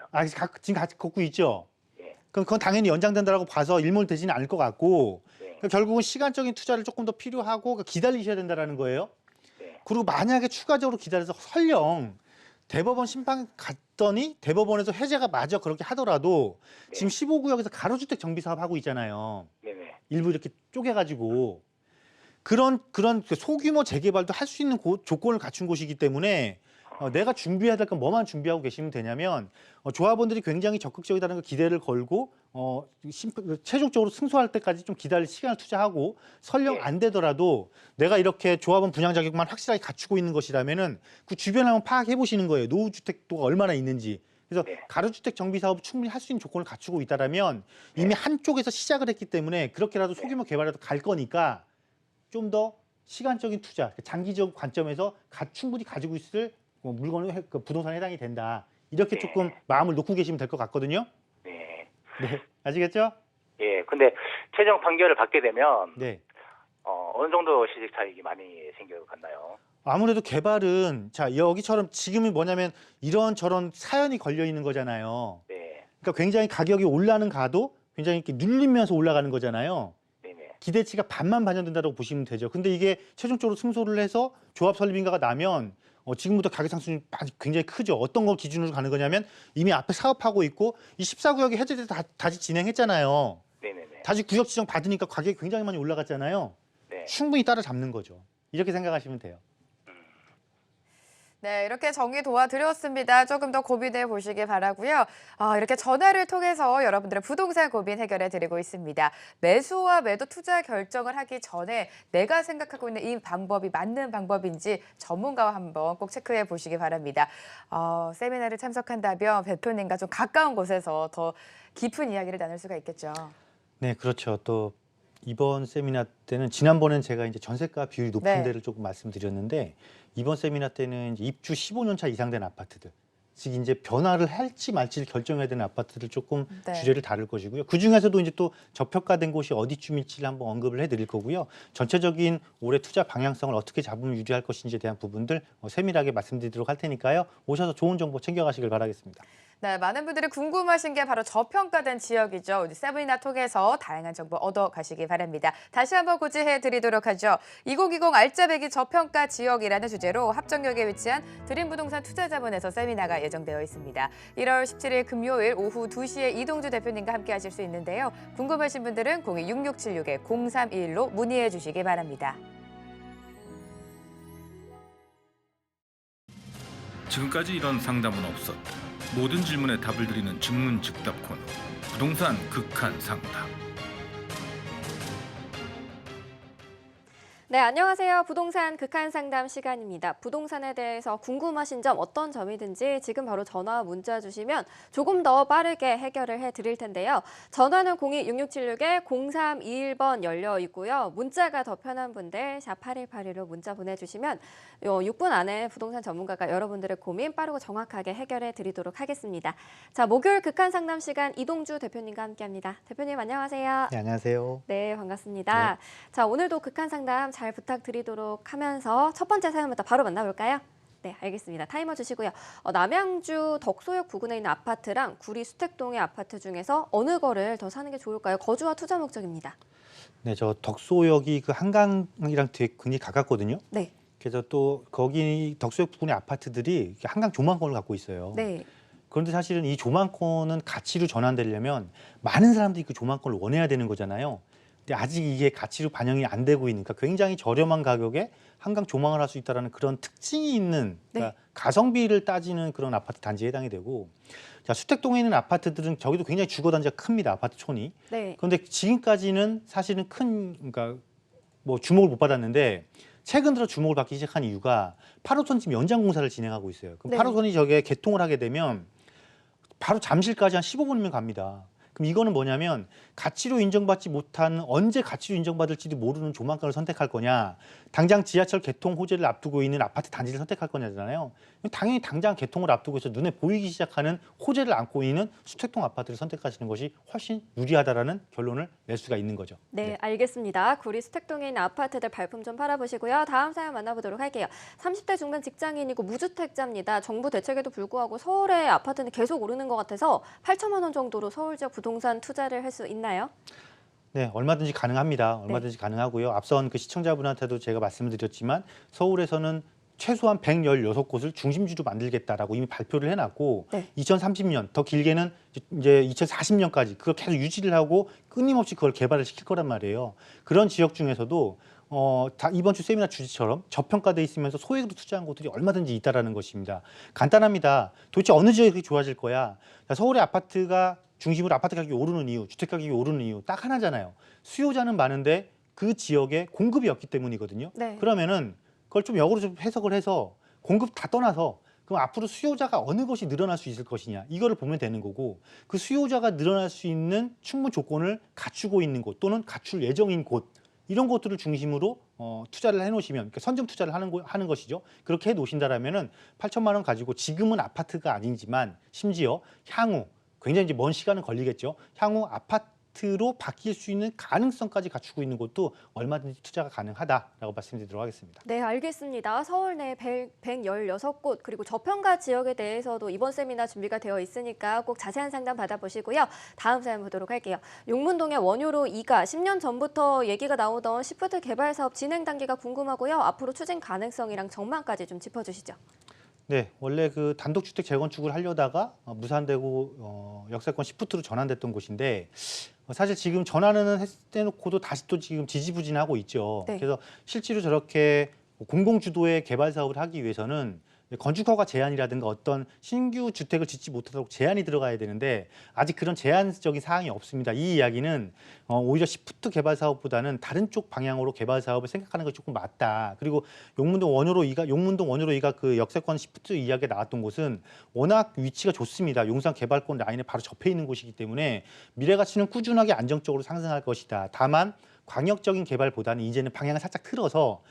B: 지금 같이 걷고 있죠.
E: 네.
B: 그럼 그건 당연히 연장된다라고 봐서 일몰되지는 않을 것 같고
E: 네.
B: 그러니까 결국은 시간적인 투자를 조금 더 필요하고 그러니까 기다리셔야 된다라는 거예요.
E: 네.
B: 그리고 만약에 추가적으로 기다려서 설령 대법원 심판 갔더니 대법원에서 해제가 맞아 그렇게 하더라도
E: 네.
B: 지금 15구역에서 가로주택 정비 사업 하고 있잖아요.
E: 네네.
B: 일부 이렇게 쪼개가지고 그런 그 소규모 재개발도 할 수 있는 조건을 갖춘 곳이기 때문에 내가 준비해야 될 건 뭐만 준비하고 계시면 되냐면 조합원들이 굉장히 적극적이라는 걸 기대를 걸고 최종적으로 승소할 때까지 좀 기다릴 시간을 투자하고 설령
E: 네.
B: 안 되더라도 내가 이렇게 조합원 분양 자격만 확실하게 갖추고 있는 것이라면은 그 주변을 한번 파악해 보시는 거예요. 노후주택도가 얼마나 있는지. 그래서
E: 네.
B: 가로주택 정비 사업을 충분히 할 수 있는 조건을 갖추고 있다라면 이미 한쪽에서 시작을 했기 때문에 그렇게라도 소규모 개발에도 갈 거니까 좀 더 시간적인 투자, 장기적 관점에서 충분히 가지고 있을 물건은 그 부동산에 해당이 된다. 이렇게
E: 네.
B: 조금 마음을 놓고 계시면 될 것 같거든요.
E: 네.
B: 네, 아시겠죠?
E: 예. 근데 최종 판결을 받게 되면
B: 네.
E: 어느 정도 시세 차익이 많이 생겨갔나요?
B: 아무래도 개발은 자 여기처럼 지금이 뭐냐면 이런저런 사연이 걸려 있는 거잖아요.
E: 네.
B: 그러니까 굉장히 가격이 올라는 가도 굉장히 이렇게 눌리면서 올라가는 거잖아요.
E: 네네.
B: 기대치가 반만 반영된다고 보시면 되죠. 근데 이게 최종적으로 승소를 해서 조합 설립인가가 나면 지금부터 가격 상승이 굉장히 크죠. 어떤 걸 기준으로 가는 거냐면 이미 앞에 사업하고 있고 이 14구역이 해제돼서 다시 진행했잖아요.
E: 네네네.
B: 다시 구역 지정 받으니까 가격이 굉장히 많이 올라갔잖아요.
E: 네.
B: 충분히 따라잡는 거죠. 이렇게 생각하시면 돼요.
A: 네, 이렇게 정리 도와드렸습니다. 조금 더 고민해 보시기 바라고요. 이렇게 전화를 통해서 여러분들의 부동산 고민 해결해 드리고 있습니다. 매수와 매도 투자 결정을 하기 전에 내가 생각하고 있는 이 방법이 맞는 방법인지 전문가와 한번 꼭 체크해 보시기 바랍니다. 세미나를 참석한다면 대표님과 좀 가까운 곳에서 더 깊은 이야기를 나눌 수가 있겠죠.
B: 네, 그렇죠. 또 이번 세미나 때는 지난번엔 제가 이제 전세가 비율이 높은
A: 네.
B: 데를 조금 말씀드렸는데 이번 세미나 때는 이제 입주 15년 차 이상 된 아파트들, 즉 이제 변화를 할지 말지를 결정해야 되는 아파트들 조금
A: 네.
B: 주제를 다룰 것이고요. 그 중에서도 이제 또 저평가된 곳이 어디쯤일지를 한번 언급을 해드릴 거고요. 전체적인 올해 투자 방향성을 어떻게 잡으면 유리할 것인지에 대한 부분들 세밀하게 말씀드리도록 할 테니까요. 오셔서 좋은 정보 챙겨가시길 바라겠습니다.
A: 네, 많은 분들이 궁금하신 게 바로 저평가된 지역이죠. 우리 세미나 통해서 다양한 정보 얻어가시기 바랍니다. 다시 한번 고지해 드리도록 하죠. 2020 알짜배기 저평가 지역이라는 주제로 합정역에 위치한 드림부동산 투자자문에서 세미나가 예정되어 있습니다. 1월 17일 금요일 오후 2시에 이동주 대표님과 함께 하실 수 있는데요. 궁금하신 분들은 02-6676-0321로 문의해 주시기 바랍니다.
F: 지금까지 이런 상담은 없었다. 모든 질문에 답을 드리는 즉문즉답 코너 부동산 극한 상담.
G: 네, 안녕하세요. 부동산 극한 상담 시간입니다. 부동산에 대해서 궁금하신 점 어떤 점이든지 지금 바로 전화 문자 주시면 조금 더 빠르게 해결을 해드릴 텐데요. 전화는 02-66-0321번 열려 있고요. 문자가 더 편한 분들 샵 8181로 문자 보내주시면 6분 안에 부동산 전문가가 여러분들의 고민 빠르고 정확하게 해결해 드리도록 하겠습니다. 자, 목요일 극한 상담 시간 이동주 대표님과 함께합니다. 대표님 안녕하세요.
B: 네, 안녕하세요.
G: 네, 반갑습니다. 자, 오늘도 극한 상담 잘 부탁드리도록 하면서 첫 번째 사연부터 바로 만나볼까요? 네, 알겠습니다. 타이머 주시고요. 남양주 덕소역 부근에 있는 아파트랑 구리 수택동의 아파트 중에서 어느 거를 더 사는 게 좋을까요? 거주와 투자 목적입니다.
B: 네, 저 덕소역이 그 한강이랑 되게 굉장히 가깝거든요.
G: 네.
B: 그래서 또 거기 덕소역 부근의 아파트들이 한강 조망권을 갖고 있어요.
G: 네.
B: 그런데 사실은 이 조망권은 가치로 전환되려면 많은 사람들이 그 조망권을 원해야 되는 거잖아요. 근데 아직 이게 가치로 반영이 안 되고 있으니까 굉장히 저렴한 가격에 한강 조망을 할 수 있다는 그런 특징이 있는 그러니까 가성비를 따지는 그런 아파트 단지에 해당이 되고 자, 수택동에 있는 아파트들은 저기도 굉장히 주거단지가 큽니다. 아파트촌이.
G: 네.
B: 그런데 지금까지는 사실은 큰 그러니까 뭐 주목을 못 받았는데 최근 들어 주목을 받기 시작한 이유가 8호선 지금 연장 공사를 진행하고 있어요. 그럼
G: 네.
B: 8호선이 저게 개통을 하게 되면 바로 잠실까지 한 15분이면 갑니다. 그럼 이거는 뭐냐면 가치로 인정받지 못한 언제 가치로 인정받을지도 모르는 조망권을 선택할 거냐, 당장 지하철 개통 호재를 앞두고 있는 아파트 단지를 선택할 거냐잖아요. 당연히 당장 개통을 앞두고 있어 눈에 보이기 시작하는 호재를 안고 있는 수택동 아파트를 선택하시는 것이 훨씬 유리하다라는 결론을 낼 수가 있는 거죠.
G: 네, 알겠습니다. 구리 수택동에 있는 아파트들 발품 좀 팔아보시고요. 다음 사연 만나보도록 할게요. 30대 중반 직장인이고 무주택자입니다. 정부 대책에도 불구하고 서울의 아파트는 계속 오르는 것 같아서 8천만 원 정도로 서울 지역 부동산 부동산 투자를 할 수 있나요?
B: 네, 얼마든지 가능합니다. 얼마든지 가능하고요. 앞선 그 시청자분한테도 제가 말씀을 드렸지만 서울에서는 최소한 116곳을 중심지로 만들겠다라고 이미 발표를 해놨고
G: 네.
B: 2030년, 더 길게는 이제 2040년까지 그걸 계속 유지를 하고 끊임없이 그걸 개발을 시킬 거란 말이에요. 그런 지역 중에서도 다 이번 주 세미나 주제처럼 저평가돼 있으면서 소액으로 투자한 곳들이 얼마든지 있다라는 것입니다. 간단합니다. 도대체 어느 지역이 그렇게 좋아질 거야? 자, 서울의 아파트가 중심으로 아파트 가격이 오르는 이유, 주택 가격이 오르는 이유 딱 하나잖아요. 수요자는 많은데 그 지역에 공급이 없기 때문이거든요.
G: 네.
B: 그러면은 그걸 좀 역으로 좀 해석을 해서 공급 다 떠나서 그럼 앞으로 수요자가 어느 것이 늘어날 수 있을 것이냐 이거를 보면 되는 거고 그 수요자가 늘어날 수 있는 충분 조건을 갖추고 있는 곳 또는 갖출 예정인 곳 이런 것들을 중심으로 투자를 해놓으시면 그러니까 선점 투자를 하는 것이죠. 그렇게 해놓으신다라면은 8천만 원 가지고 지금은 아파트가 아니지만 심지어 향후 굉장히 이제 먼 시간은 걸리겠죠. 향후 아파트로 바뀔 수 있는 가능성까지 갖추고 있는 곳도 얼마든지 투자가 가능하다라고 말씀드리도록 하겠습니다.
G: 네, 알겠습니다. 서울 내 116곳 그리고 저평가 지역에 대해서도 이번 세미나 준비가 되어 있으니까 꼭 자세한 상담 받아보시고요. 다음 사연 보도록 할게요. 용문동의 원효로 2가 10년 전부터 얘기가 나오던 시프트 개발 사업 진행 단계가 궁금하고요. 앞으로 추진 가능성이랑 전망까지 좀 짚어주시죠.
B: 네, 원래 그 단독주택 재건축을 하려다가 무산되고 역세권 시프트로 전환됐던 곳인데 사실 지금 전환은 해놓고도 다시 또 지금 지지부진하고 있죠.
G: 네.
B: 그래서 실제로 저렇게 공공주도의 개발 사업을 하기 위해서는 건축허가 제한이라든가 어떤 신규 주택을 짓지 못하도록 제한이 들어가야 되는데 아직 그런 제한적인 사항이 없습니다. 이 이야기는 오히려 시프트 개발 사업보다는 다른 쪽 방향으로 개발 사업을 생각하는 것이 조금 맞다. 그리고 용문동 원효로 2가 그 역세권 시프트 이야기가 나왔던 곳은 워낙 위치가 좋습니다. 용산 개발권 라인에 바로 접해 있는 곳이기 때문에 미래 가치는 꾸준하게 안정적으로 상승할 것이다. 다만 광역적인 개발보다는 이제는 방향을 살짝 틀어서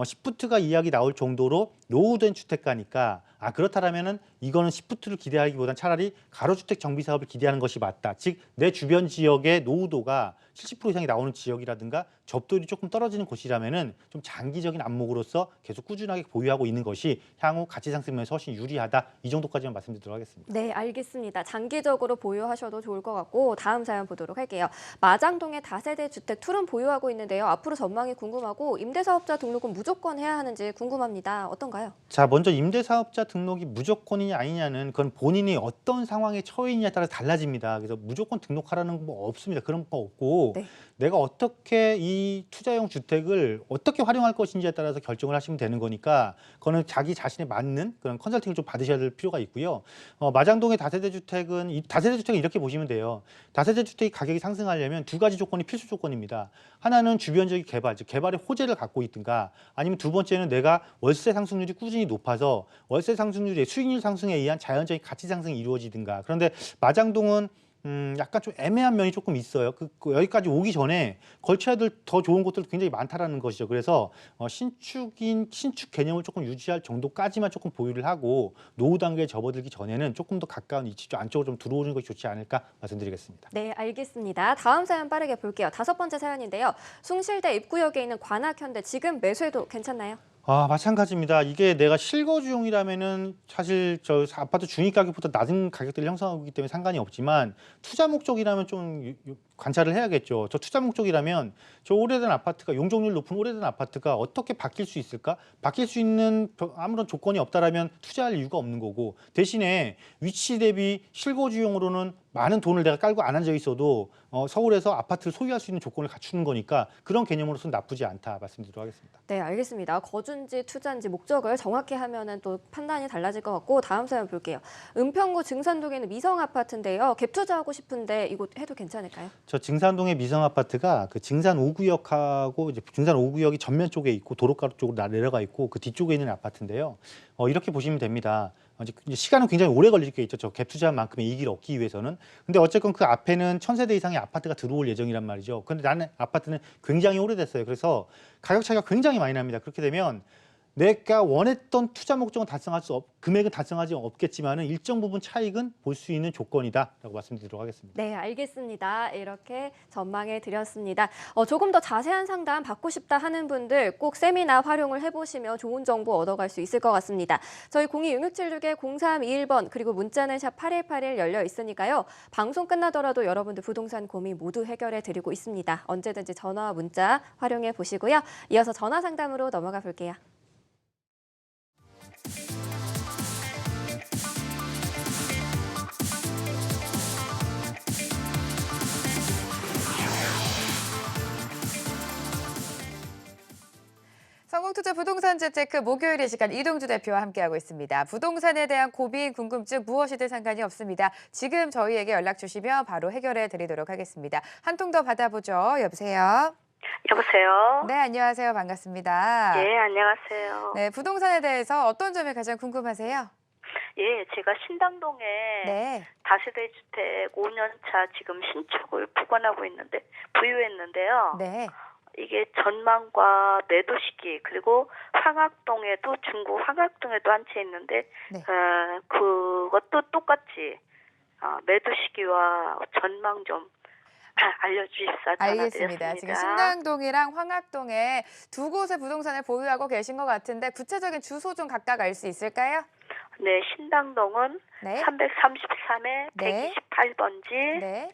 B: 시프트가 이야기 나올 정도로 노후된 주택가니까 그렇다면은 이거는 시프트를 기대하기보다는 차라리 가로주택 정비 사업을 기대하는 것이 맞다. 즉 내 주변 지역의 노후도가 70% 이상이 나오는 지역이라든가 접도율이 조금 떨어지는 곳이라면은 좀 장기적인 안목으로서 계속 꾸준하게 보유하고 있는 것이 향후 가치 상승면서 훨씬 유리하다. 이 정도까지만 말씀드리도록 하겠습니다.
G: 네, 알겠습니다. 장기적으로 보유하셔도 좋을 것 같고 다음 사연 보도록 할게요. 마장동의 다세대 주택 투룸 보유하고 있는데요. 앞으로 전망이 궁금하고 임대사업자 등록은 무조건 해야 하는지 궁금합니다. 어떤가요?
B: 자, 먼저 임대사업자 등록이 무조건이냐 아니냐는 그건 본인이 어떤 상황에 처해 있냐에 따라 달라집니다. 그래서 무조건 등록하라는 거 없습니다. 그런 거 없고
G: 네.
B: 내가 어떻게 이 투자용 주택을 어떻게 활용할 것인지에 따라서 결정을 하시면 되는 거니까 그거는 자기 자신에 맞는 그런 컨설팅을 좀 받으셔야 될 필요가 있고요. 마장동의 다세대 주택은 이렇게 보시면 돼요. 다세대 주택이 가격이 상승하려면 두 가지 조건이 필수 조건입니다. 하나는 주변적인 개발, 즉 개발의 호재를 갖고 있든가 아니면 두 번째는 내가 월세 상승률이 꾸준히 높아서 월세 상승률의 수익률 상승에 의한 자연적인 가치 상승이 이루어지든가. 그런데 마장동은 약간 좀 애매한 면이 조금 있어요. 여기까지 오기 전에 걸쳐야 될 더 좋은 곳들도 굉장히 많다라는 것이죠. 그래서 신축 개념을 조금 유지할 정도까지만 조금 보유를 하고 노후 단계에 접어들기 전에는 조금 더 가까운 위치 쪽 안쪽으로 좀 들어오는 것이 좋지 않을까 말씀드리겠습니다.
G: 네, 알겠습니다. 다음 사연 빠르게 볼게요. 5번째 사연인데요. 숭실대 입구역에 있는 관악현대 지금 매수해도 괜찮나요?
B: 마찬가지입니다. 이게 내가 실거주용이라면은 사실 저 아파트 중위 가격보다 낮은 가격대를 형성하고 있기 때문에 상관이 없지만 투자 목적이라면 좀 관찰을 해야겠죠. 저 투자 목적이라면 저 오래된 아파트가 용적률 높은 오래된 아파트가 어떻게 바뀔 수 있을까? 바뀔 수 있는 아무런 조건이 없다라면 투자할 이유가 없는 거고 대신에 위치 대비 실거주용으로는 많은 돈을 내가 깔고 안 앉아 있어도 서울에서 아파트를 소유할 수 있는 조건을 갖추는 거니까 그런 개념으로서는 나쁘지 않다 말씀드리도록 하겠습니다.
G: 네, 알겠습니다. 거주인지 투자인지 목적을 정확히 하면은 또 판단이 달라질 것 같고 다음 사연 볼게요. 은평구 증산동에 있는 미성 아파트인데요. 갭 투자하고 싶은데 이거 해도 괜찮을까요?
B: 저 증산동의 미성 아파트가 그 증산 5구역하고 이제 증산 5구역이 전면 쪽에 있고 도로가로 쪽으로 내려가 있고 그 뒤쪽에 있는 아파트인데요. 이렇게 보시면 됩니다. 이제 시간은 굉장히 오래 걸릴 게 있죠. 저 갭 투자한 만큼의 이익을 얻기 위해서는. 근데 어쨌건 그 앞에는 1000세대 이상의 아파트가 들어올 예정이란 말이죠. 근데 나는 아파트는 굉장히 오래됐어요. 그래서 가격 차이가 굉장히 많이 납니다. 그렇게 되면 내가 원했던 투자 목적은 금액은 달성하지 없겠지만은 일정 부분 차익은 볼 수 있는 조건이다라고 말씀드리도록 하겠습니다.
G: 네, 알겠습니다. 이렇게 전망해 드렸습니다. 조금 더 자세한 상담 받고 싶다 하는 분들 꼭 세미나 활용을 해보시면 좋은 정보 얻어갈 수 있을 것 같습니다. 저희 02-6676-0321번 그리고 문자는 샵 8181 열려 있으니까요. 방송 끝나더라도 여러분들 부동산 고민 모두 해결해 드리고 있습니다. 언제든지 전화와 문자 활용해 보시고요. 이어서 전화 상담으로 넘어가 볼게요.
A: 성공투자 부동산 재테크 목요일 이 시간 이동주 대표와 함께하고 있습니다. 부동산에 대한 고민, 궁금증 무엇이든 상관이 없습니다. 지금 저희에게 연락 주시면 바로 해결해 드리도록 하겠습니다. 한 통 더 받아보죠. 여보세요?
D: 여보세요?
A: 네, 안녕하세요. 반갑습니다.
D: 예, 안녕하세요.
A: 네, 부동산에 대해서 어떤 점이 가장 궁금하세요?
D: 예, 제가 신당동에
A: 네,
D: 다세대 주택 5년 차 지금 신축을 부건하고 있는데 부유했는데요.
A: 네,
D: 이게 전망과 매도 시기 그리고 황학동에도 중구 황학동에도 한 채 있는데
A: 네.
D: 그것도 똑같이 매도 시기와 전망 좀 알려주십사
A: 알겠습니다. 지금 신당동이랑 황학동에 두 곳의 부동산을 보유하고 계신 것 같은데 구체적인 주소 좀 각각 알 수 있을까요?
D: 네, 신당동은
A: 네,
D: 333에
A: 네.
D: 128번지,
A: 네,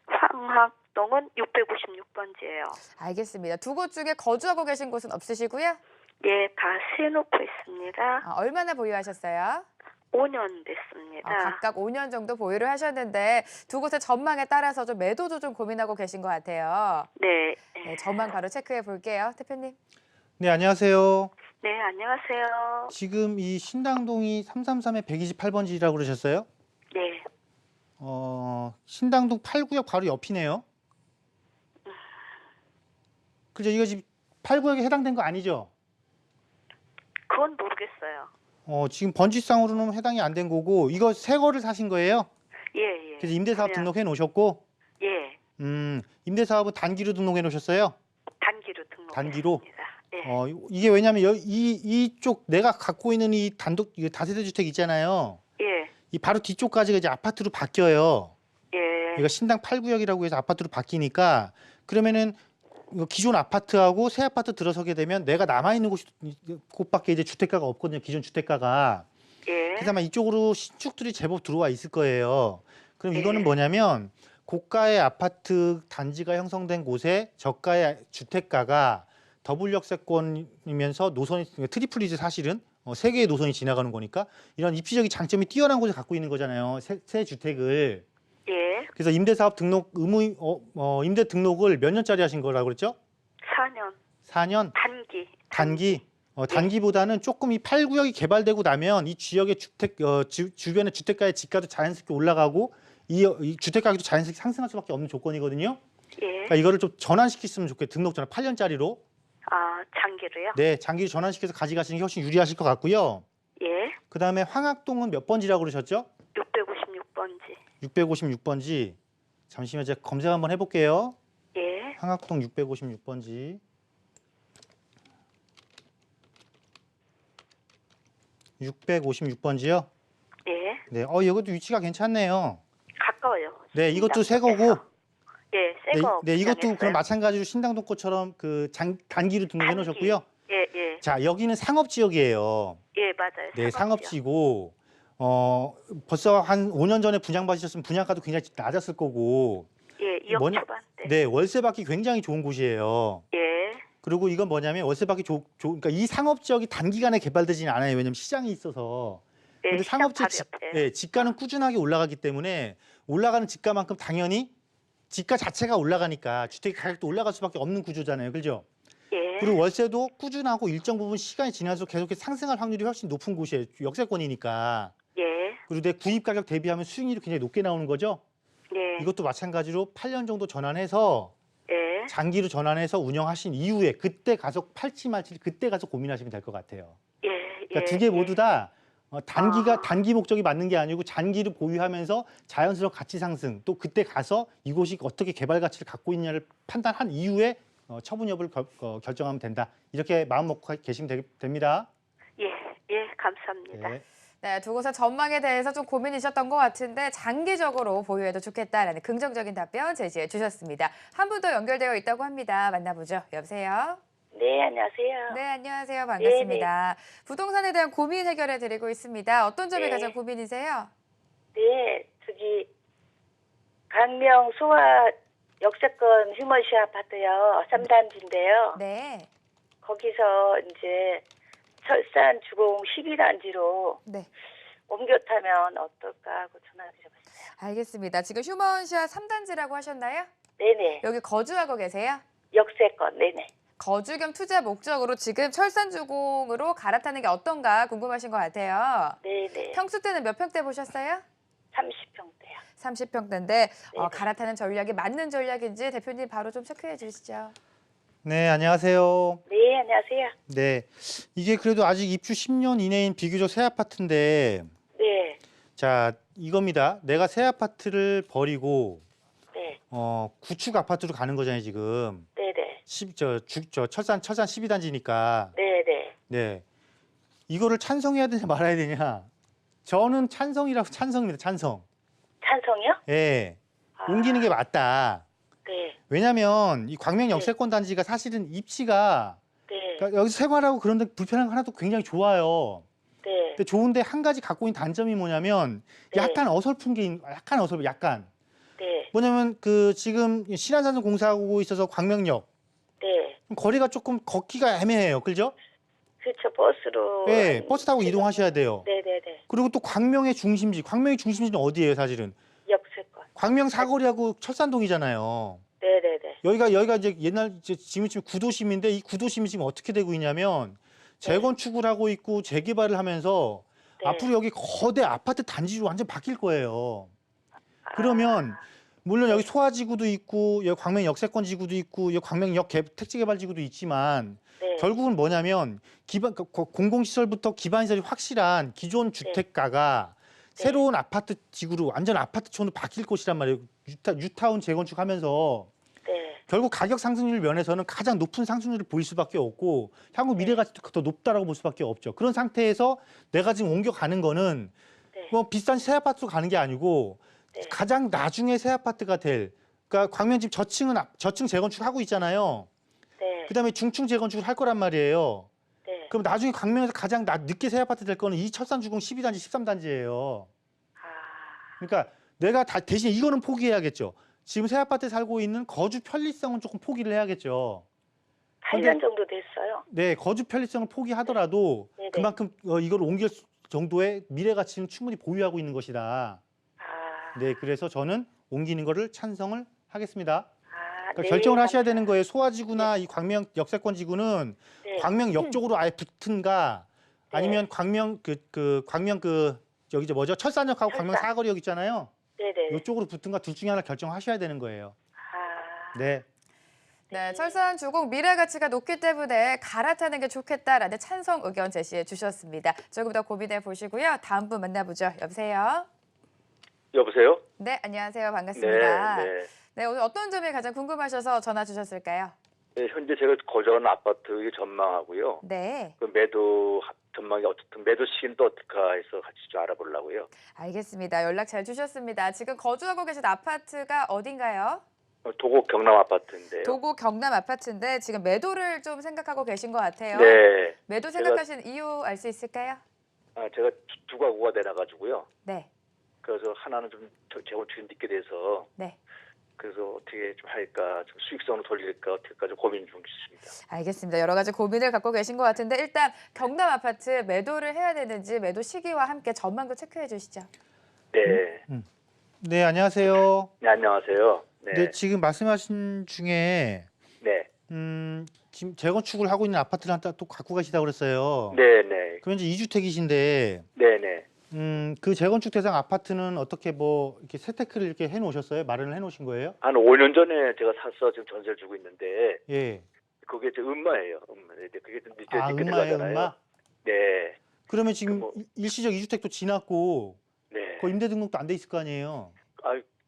D: 황학동은 656번지예요.
A: 알겠습니다. 두 곳 중에 거주하고 계신 곳은 없으시고요?
D: 예, 다 세놓고 있습니다.
A: 얼마나 보유하셨어요?
D: 5년 됐습니다.
A: 각각 5년 정도 보유를 하셨는데 두 곳의 전망에 따라서 좀 매도도 좀 고민하고 계신 것 같아요.
D: 네.
A: 네, 전망 바로 체크해 볼게요. 대표님.
B: 네, 안녕하세요.
D: 네, 안녕하세요.
B: 지금 이 신당동이 333에 128번지라고 그러셨어요?
D: 네.
B: 신당동 8구역 바로 옆이네요. 그죠? 이거 지금 8구역에 해당된 거 아니죠?
D: 그건 모르겠어요.
B: 지금 번지상으로는 해당이 안 된 거고 이거 새 거를 사신 거예요?
D: 예, 예.
B: 그래서 임대사업
D: 그냥-
B: 등록해 놓으셨고
D: 예,
B: 임대사업은 단기로 등록해 놓으셨어요?
D: 단기로 등록했습니다.
B: 단기로?
D: 예.
B: 이게 왜냐면 이쪽 내가 갖고 있는 이 이 다세대 주택 있잖아요.
D: 예,
B: 이 바로 뒤쪽까지가 이제 아파트로 바뀌어요.
D: 예.
B: 이거 신당 8구역이라고 해서 아파트로 바뀌니까 그러면은 이거 기존 아파트하고 새 아파트 들어서게 되면 내가 남아 있는 곳밖에 이제 주택가가 없거든요. 기존 주택가가.
D: 예.
B: 그래서 아마 이쪽으로 신축들이 제법 들어와 있을 거예요. 그럼
D: 네.
B: 이거는 뭐냐면 고가의 아파트 단지가 형성된 곳에 저가의 주택가가 더블 역세권이면서 노선이 트리플이지 사실은 세 개의 노선이 지나가는 거니까 이런 입지적인 장점이 뛰어난 곳에 갖고 있는 거잖아요. 새 주택을.
D: 예.
B: 그래서 임대사업 등록 임대 등록을 몇 년짜리 하신 거라고 그랬죠?
D: 4년.
B: 4년?
D: 단기.
B: 단기? 단기보다는 조금 이 8구역이 개발되고 나면 이 지역의 주변의 주택가의 지가도 자연스럽게 올라가고 이 주택 가격도 자연스럽게 상승할 수밖에 없는 조건이거든요.
D: 예.
B: 그러니까 이거를 좀 전환시켰으면 좋겠어요. 등록 전환 8년짜리로.
D: 장기로요?
B: 네, 장기로 전환시켜서 가져가시는 게 훨씬 유리하실 것 같고요.
D: 예.
B: 그다음에 황학동은 몇 번지라고 그러셨죠?
D: 656번지.
B: 656번지. 잠시만 제가 검색 한번 해볼게요.
D: 예.
B: 황학동 656번지. 656번지요?
D: 예.
B: 네, 이것도 위치가 괜찮네요.
D: 가까워요.
B: 네, 이것도 새
D: 신당동에서.
B: 거고.
D: 예, 새 거.
B: 네, 이것도
D: 분양했어요.
B: 그럼 마찬가지로 신당동 것처럼 단기로 등록해
D: 단기.
B: 놓으셨고요.
D: 예, 예.
B: 자, 여기는 상업 지역이에요.
D: 예, 맞아요.
B: 네,
D: 상업지역.
B: 상업지고 벌써 한 5년 전에 분양 받으셨으면 분양가도 굉장히 낮았을 거고.
D: 예, 2억
B: 뭐냐-
D: 초반대.
B: 네, 월세 받기 굉장히 좋은 곳이에요.
D: 예.
B: 그리고 이건 뭐냐면 월세 받기 그러니까 이 상업 지역이 단기간에 개발되지는 않아요. 왜냐면 시장이 있어서.
D: 예,
B: 근데
D: 시장
B: 상업지
D: 바로 옆에.
B: 네, 지가는 꾸준하게 올라가기 때문에 올라가는 지가만큼 당연히 지가 자체가 올라가니까 주택 가격도 올라갈 수밖에 없는 구조잖아요. 그죠?
D: 예.
B: 그리고 월세도 꾸준하고 일정 부분 시간이 지날수록 계속해서 상승할 확률이 훨씬 높은 곳이에요. 역세권이니까.
D: 예.
B: 그리고 내 구입 가격 대비하면 수익률이 굉장히 높게 나오는 거죠.
D: 예.
B: 이것도 마찬가지로 8년 정도 전환해서
D: 예.
B: 장기로 전환해서 운영하신 이후에 그때 가서 팔지 말지 그때 가서 고민하시면 될 것 같아요.
D: 예.
B: 그러니까
D: 예.
B: 두 개 모두 다
D: 아.
B: 단기 목적이 맞는 게 아니고 장기를 보유하면서 자연스러운 가치 상승 또 그때 가서 이곳이 어떻게 개발 가치를 갖고 있냐를 판단한 이후에 처분 여부를 결정하면 된다. 이렇게 마음 먹고 계시면 됩니다.
D: 예, 감사합니다.
B: 네.
A: 네, 두 곳의 전망에 대해서 좀 고민이셨던 것 같은데 장기적으로 보유해도 좋겠다라는 긍정적인 답변 제시해 주셨습니다. 한 분 더 연결되어 있다고 합니다. 만나보죠. 여보세요?
H: 네, 안녕하세요.
A: 네, 안녕하세요. 반갑습니다. 부동산에 대한 고민 해결해 드리고 있습니다. 어떤 점이
H: 네.
A: 가장 고민이세요?
H: 네, 강명 소화 역세권 휴먼시 아파트요. 3단지인데요.
A: 네.
H: 거기서 이제 철산 주공 12단지로
A: 네.
H: 옮겨 타면 어떨까 하고 전화드려봤어요.
A: 알겠습니다. 지금 휴먼시아 3단지라고 하셨나요?
H: 네네.
A: 여기 거주하고 계세요?
H: 역세권, 네네.
A: 거주 겸 투자 목적으로 지금 철산주공으로 갈아타는 게 어떤가 궁금하신 것 같아요.
H: 네네.
A: 평수 때는 몇 평대 보셨어요?
H: 30평대요.
A: 30평대인데
H: 네네.
A: 갈아타는 전략이 맞는 전략인지 대표님 바로 좀 체크해 주시죠.
B: 네, 안녕하세요.
H: 네, 안녕하세요.
B: 네, 이게 그래도 아직 입주 10년 이내인 비교적 새 아파트인데,
H: 네,
B: 자, 이겁니다. 내가 새 아파트를 버리고
H: 네,
B: 구축 아파트로 가는 거잖아요, 지금.
H: 네네.
B: 철산 12단지니까.
H: 네네.
B: 네. 이거를 찬성해야 되냐 말아야 되냐? 저는 찬성입니다. 찬성.
H: 찬성이요?
B: 예.
H: 아,
B: 옮기는 게 맞다.
H: 네,
B: 왜냐면 이 광명 역세권 단지가 사실은 입지가
H: 네,
B: 그러니까 여기서 생활하고 그런데 불편한 거 하나도 굉장히 좋아요.
H: 네,
B: 근데 좋은데 한 가지 갖고 있는 단점이 뭐냐면
H: 네.
B: 약간 어설픈 게 약간
H: 네,
B: 뭐냐면 그 지금 신안산성 공사하고 있어서 광명역
H: 네.
B: 거리가 조금 걷기가 애매해요. 그죠?
H: 그렇죠. 버스로.
B: 네,
H: 한
B: 버스 타고
H: 시간
B: 이동하셔야 돼요.
H: 네네네.
B: 그리고 또 광명의 중심지는 어디예요, 사실은?
H: 역세권.
B: 광명 사거리하고 철산동이잖아요.
H: 네네네.
B: 여기가 이제 지금 구도심인데 이 구도심이 지금 어떻게 되고 있냐면 재건축을 하고 있고 재개발을 하면서
H: 네.
B: 앞으로 여기 거대 아파트 단지로 완전 바뀔 거예요. 그러면 물론 여기 소화지구도 있고 여기 광명 역세권 지구도 있고 여기 광명역 택지개발 지구도 있지만
H: 네.
B: 결국은 뭐냐면 공공시설부터 기반시설이 확실한 기존 주택가가 새로운 아파트 지구로 완전 아파트촌으로 바뀔 곳이란 말이에요. 뉴타운 재건축하면서
H: 네.
B: 결국 가격 상승률 면에서는 가장 높은 상승률을 보일 수밖에 없고 향후 미래 가치도 더 높다라고 볼 수밖에 없죠. 그런 상태에서 내가 지금 옮겨가는 거는
H: 네.
B: 뭐 비싼 새 아파트로 가는 게 아니고
H: 네.
B: 가장 나중에 새 아파트가 될 그러니까 광명 집 저층 재건축하고 있잖아요.
H: 네.
B: 그다음에 중층 재건축을 할 거란 말이에요.
H: 네.
B: 그럼 나중에 광명에서 가장 늦게 새 아파트 될 거는 이 철산주공 12단지, 13단지예요.
H: 아,
B: 그러니까 내가 대신 이거는 포기해야겠죠. 지금 새 아파트에 살고 있는 거주 편리성은 조금 포기를 해야겠죠.
H: 8년 정도 됐어요.
B: 네, 거주 편리성을 포기하더라도
H: 네네.
B: 그만큼 이걸 옮길 정도의 미래 가치는 충분히 보유하고 있는 것이다.
H: 아,
B: 네, 그래서 저는 옮기는 거를 찬성을 하겠습니다.
H: 아,
B: 그러니까
H: 네,
B: 결정을 하셔야
H: 감사합니다.
B: 되는 거예요. 소화지구나 이 광명 역세권 지구는
H: 네.
B: 광명역 쪽으로 아예 붙든가 아니면 광명 여기 뭐죠? 철산역하고
H: 철산.
B: 광명 사거리역 있잖아요.
H: 네네.
B: 이쪽으로 붙든가 둘 중에 하나 결정하셔야 되는 거예요.
H: 아,
B: 네.
A: 네, 철산주공 미래 가치가 높기 때문에 갈아타는 게 좋겠다라는 찬성 의견 제시해 주셨습니다. 조금 더 고민해 보시고요. 다음 분 만나보죠. 여보세요?
E: 여보세요?
A: 네, 안녕하세요. 반갑습니다.
E: 네.
A: 네, 오늘 어떤 점이 가장 궁금하셔서 전화 주셨을까요?
E: 네, 현재 제가 거주하는 아파트의 전망하고요.
A: 네,
E: 그 매도 전망이 어떻든 매도 시기는 또 어떻게 해서 같이 좀 알아보려고요.
A: 알겠습니다. 연락 잘 주셨습니다. 지금 거주하고 계신 아파트가 어딘가요?
E: 도곡 경남 아파트인데요.
A: 도곡 경남 아파트인데 지금 매도를 좀 생각하고 계신 것 같아요.
E: 네.
A: 매도 생각하신 이유 알 수 있을까요?
E: 제가 두 가구가 내놔가지고요.
A: 네,
E: 그래서 하나는 좀 재건축이 늦게 돼서
A: 네.
E: 그래서 어떻게 좀 할까, 좀 수익성으로 돌릴까 어떻게까지 고민 중 있습니다.
A: 알겠습니다. 여러 가지 고민을 갖고 계신 것 같은데 일단 경남 아파트 매도를 해야 되는지 매도 시기와 함께 전망도 체크해 주시죠.
E: 네.
B: 네, 안녕하세요.
E: 네, 안녕하세요. 네.
B: 네, 지금 말씀하신 중에
E: 네.
B: 지금 재건축을 하고 있는 아파트를 하나 또 갖고 가시다고 그랬어요.
E: 네, 네.
B: 그럼 이제 2주택이신데
E: 네, 네.
B: 그 재건축 대상 아파트는 어떻게 뭐 이렇게 세테크를 이렇게 해 놓으셨어요? 마련을 해 놓으신 거예요?
E: 한 5년 전에 제가 사서 지금 전세를 주고 있는데
B: 예.
E: 그게 이제 음마예요. 네, 그게 좀 늦게
B: 아,
E: 늦게
B: 음마예요,
E: 들어가잖아요.
B: 음마?
E: 네.
B: 그러면 지금
E: 뭐-
B: 일시적 2주택도 지났고
E: 네.
B: 그 임대 등록도 안 돼 있을 거 아니에요.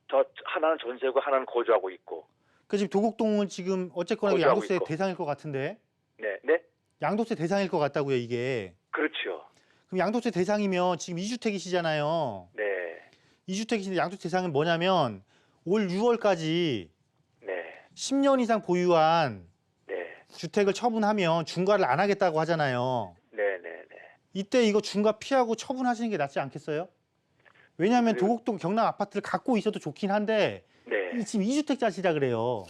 E: 저 하나는 전세고 하나는 거주하고 있고.
B: 그 지금 도곡동은 지금 어쨌거나
E: 거주하고
B: 양도세
E: 있고.
B: 대상일 것 같은데
E: 네. 네.
B: 양도세 대상일 것 같다고요, 이게.
E: 그렇죠.
B: 그럼 양도세 대상이면 지금 2주택이시잖아요.
E: 네.
B: 2주택이신데 양도세 대상은 뭐냐면 올 6월까지
E: 네.
B: 10년 이상 보유한
E: 네.
B: 주택을 처분하면 중과를 안 하겠다고 하잖아요.
E: 네. 네. 네.
B: 이때 이거 중과 피하고 처분하시는 게 낫지 않겠어요? 왜냐하면
E: 그리고-
B: 도곡동 경남 아파트를 갖고 있어도 좋긴 한데
E: 네.
B: 지금 2주택자시라 그래요.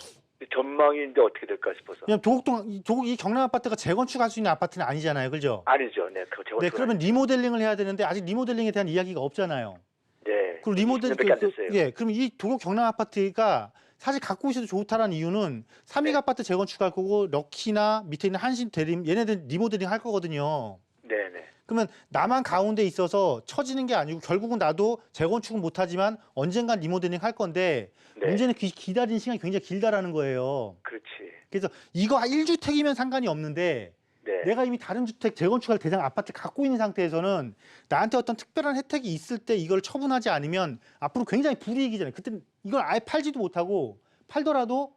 E: 전망이 이제 어떻게 될까 싶어서.
B: 왜냐면 이 경남 아파트가 재건축할 수 있는 아파트는 아니잖아요. 그죠?
E: 아니죠. 네. 그거
B: 네, 그러면 리모델링을 해야 되는데 아직 리모델링에 대한 이야기가 없잖아요.
E: 네.
B: 그리고 리모델링
E: 20년밖에 안 됐어요.
B: 예, 그럼 이 도곡 경남 아파트가 사실 갖고 있어도 좋다라는 이유는 삼익
E: 네.
B: 아파트 재건축할 거고 럭키나 밑에 있는 한신 대림 얘네들 리모델링 할 거거든요.
E: 네. 네.
B: 그러면 나만 가운데 있어서 처지는 게 아니고 결국은 나도 재건축은 못하지만 언젠간 리모델링 할 건데
E: 네.
B: 문제는 기다리는 시간이 굉장히 길다라는 거예요.
E: 그렇지.
B: 그래서 이거 1주택이면 상관이 없는데
E: 네.
B: 내가 이미 다른 주택 재건축할 대상 아파트를 갖고 있는 상태에서는 나한테 어떤 특별한 혜택이 있을 때 이걸 처분하지 않으면 앞으로 굉장히 불이익이잖아요. 그때는 이걸 아예 팔지도 못하고 팔더라도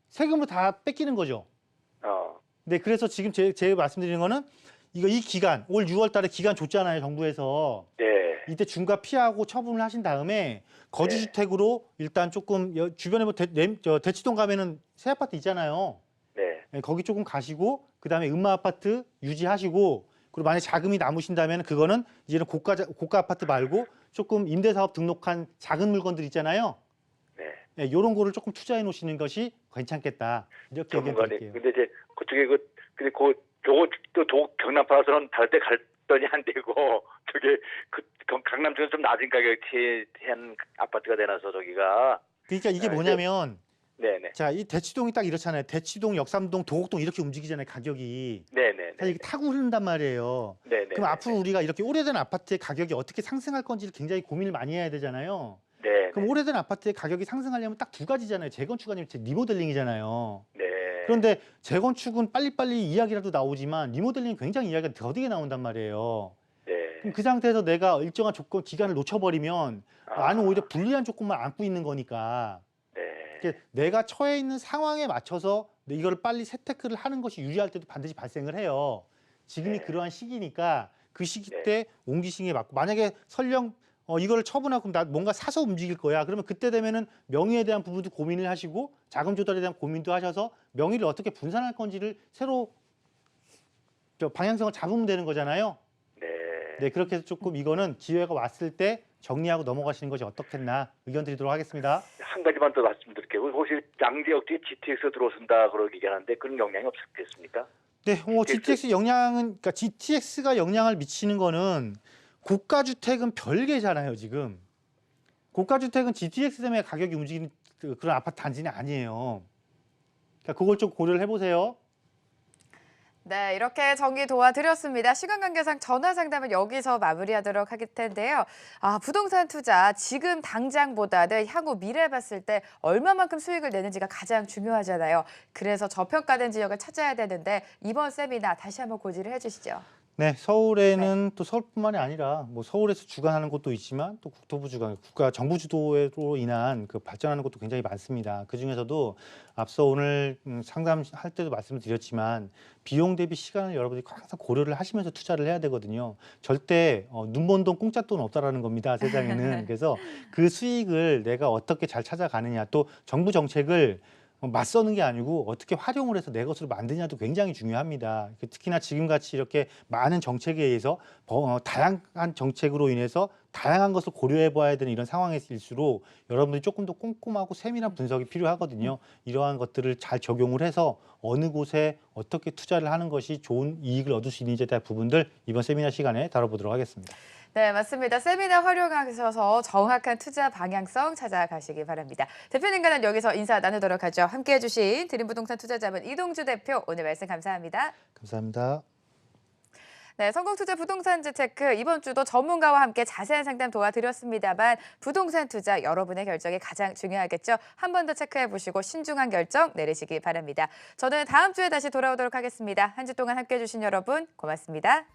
B: 세금으로 다 뺏기는 거죠. 네, 그래서 지금 제 말씀드리는 거는 이 기간 올 6월 달에 기간 줬잖아요, 정부에서.
E: 네.
B: 이때 중과 피하고 처분을 하신 다음에 거주주택으로 일단 조금 주변에 뭐 대치동 가면은 새 아파트 있잖아요.
E: 네.
B: 네, 거기 조금 가시고 그다음에 음마 아파트 유지하시고 그리고 만약 자금이 남으신다면 그거는 이제는 고가 아파트 말고 조금 임대사업 등록한 작은 물건들 있잖아요.
E: 네.
B: 네, 이런 거를 조금 투자해 놓으시는 것이 괜찮겠다. 이렇게 얘기해
E: 전문가님.
B: 드릴게요.
E: 근데 이제 그쪽에 근데 저거 또 경남 팔아서는 다른 데 갔더니 안 되고 저게 강남 쪽은 좀 낮은 가격에 한 아파트가 되나서 저기가.
B: 그러니까 이게
E: 네,
B: 뭐냐면
E: 네네.
B: 자, 이 대치동이 딱 이렇잖아요. 대치동, 역삼동, 도곡동 이렇게 움직이잖아요. 가격이.
E: 네네.
B: 사실 이게 타고 흐른단 말이에요.
E: 네네.
B: 그럼 앞으로 우리가 이렇게 오래된 아파트의 가격이 어떻게 상승할 건지를 굉장히 고민을 많이 해야 되잖아요.
E: 네.
B: 그럼 오래된 아파트의 가격이 상승하려면 딱 두 가지잖아요. 재건축 아니면 리모델링이잖아요.
E: 네.
B: 그런데 재건축은 빨리빨리 이야기라도 나오지만 리모델링은 굉장히 이야기가 더디게 나온단 말이에요.
E: 네.
B: 그럼 그 상태에서 내가 일정한 조건, 기간을 놓쳐버리면 나는 오히려 불리한 조건만 안고 있는 거니까
E: 네.
B: 내가 처해 있는 상황에 맞춰서 이걸 빨리 세테크를 하는 것이 유리할 때도 반드시 발생을 해요. 지금이
E: 네.
B: 그러한 시기니까 그 시기
E: 네.
B: 때 옹기싱에 맞고 만약에 설령 이걸 처분하고 나 뭔가 사서 움직일 거야. 그러면 그때 되면은 명의에 대한 부분도 고민을 하시고 자금 조달에 대한 고민도 하셔서 명의를 어떻게 분산할 건지를 새로 방향성을 잡으면 되는 거잖아요.
E: 네.
B: 네, 그렇게 해서 조금 이거는 기회가 왔을 때 정리하고 넘어가시는 것이 어떻겠나 의견 드리도록 하겠습니다.
E: 한 가지만 더 말씀드릴게요. 혹시 양지역 뒤에 GTX 들어선다 그러고 얘기하는데 그런 영향이 없겠습니까?
B: 네, GTX 영향은 그러니까 GTX가 영향을 미치는 거는 고가 주택은 별개잖아요, 지금. 고가 주택은 GTX 때문에 가격이 움직이는 그런 아파트 단지는 아니에요. 그러니까 그걸 좀 고려를 해보세요.
A: 네, 이렇게 정리 도와드렸습니다. 시간 관계상 전화 상담은 여기서 마무리하도록 할 텐데요. 부동산 투자 지금 당장보다는 향후 미래 봤을 때 얼마만큼 수익을 내는지가 가장 중요하잖아요. 그래서 저평가된 지역을 찾아야 되는데 이번 세미나 다시 한번 고지를 해주시죠.
B: 네, 서울에는 또 서울뿐만이 아니라 뭐 서울에서 주관하는 곳도 있지만 또 국토부 주관, 국가 정부 주도로 인한 그 발전하는 곳도 굉장히 많습니다. 그 중에서도 앞서 오늘 상담할 때도 말씀을 드렸지만 비용 대비 시간을 여러분들이 항상 고려를 하시면서 투자를 해야 되거든요. 절대 눈먼 돈 공짜 돈 없다라는 겁니다. 세상에는. 그래서 그 수익을 내가 어떻게 잘 찾아가느냐 또 정부 정책을 맞서는 게 아니고 어떻게 활용을 해서 내 것으로 만드냐도 굉장히 중요합니다. 특히나 지금같이 이렇게 많은 정책에 의해서 다양한 정책으로 인해서 다양한 것을 고려해 봐야 되는 이런 상황일수록 여러분들이 조금 더 꼼꼼하고 세밀한 분석이 필요하거든요. 이러한 것들을 잘 적용을 해서 어느 곳에 어떻게 투자를 하는 것이 좋은 이익을 얻을 수 있는지에 대한 부분들 이번 세미나 시간에 다뤄보도록 하겠습니다.
A: 네, 맞습니다. 세미나 활용하셔서 정확한 투자 방향성 찾아가시기 바랍니다. 대표님과는 여기서 인사 나누도록 하죠. 함께해 주신 드림부동산 투자자문 이동주 대표 오늘 말씀 감사합니다.
B: 감사합니다.
A: 네, 성공투자 부동산 재테크 이번 주도 전문가와 함께 자세한 상담 도와드렸습니다만 부동산 투자 여러분의 결정이 가장 중요하겠죠. 한 번 더 체크해 보시고 신중한 결정 내리시기 바랍니다. 저는 다음 주에 다시 돌아오도록 하겠습니다. 한 주 동안 함께해 주신 여러분 고맙습니다.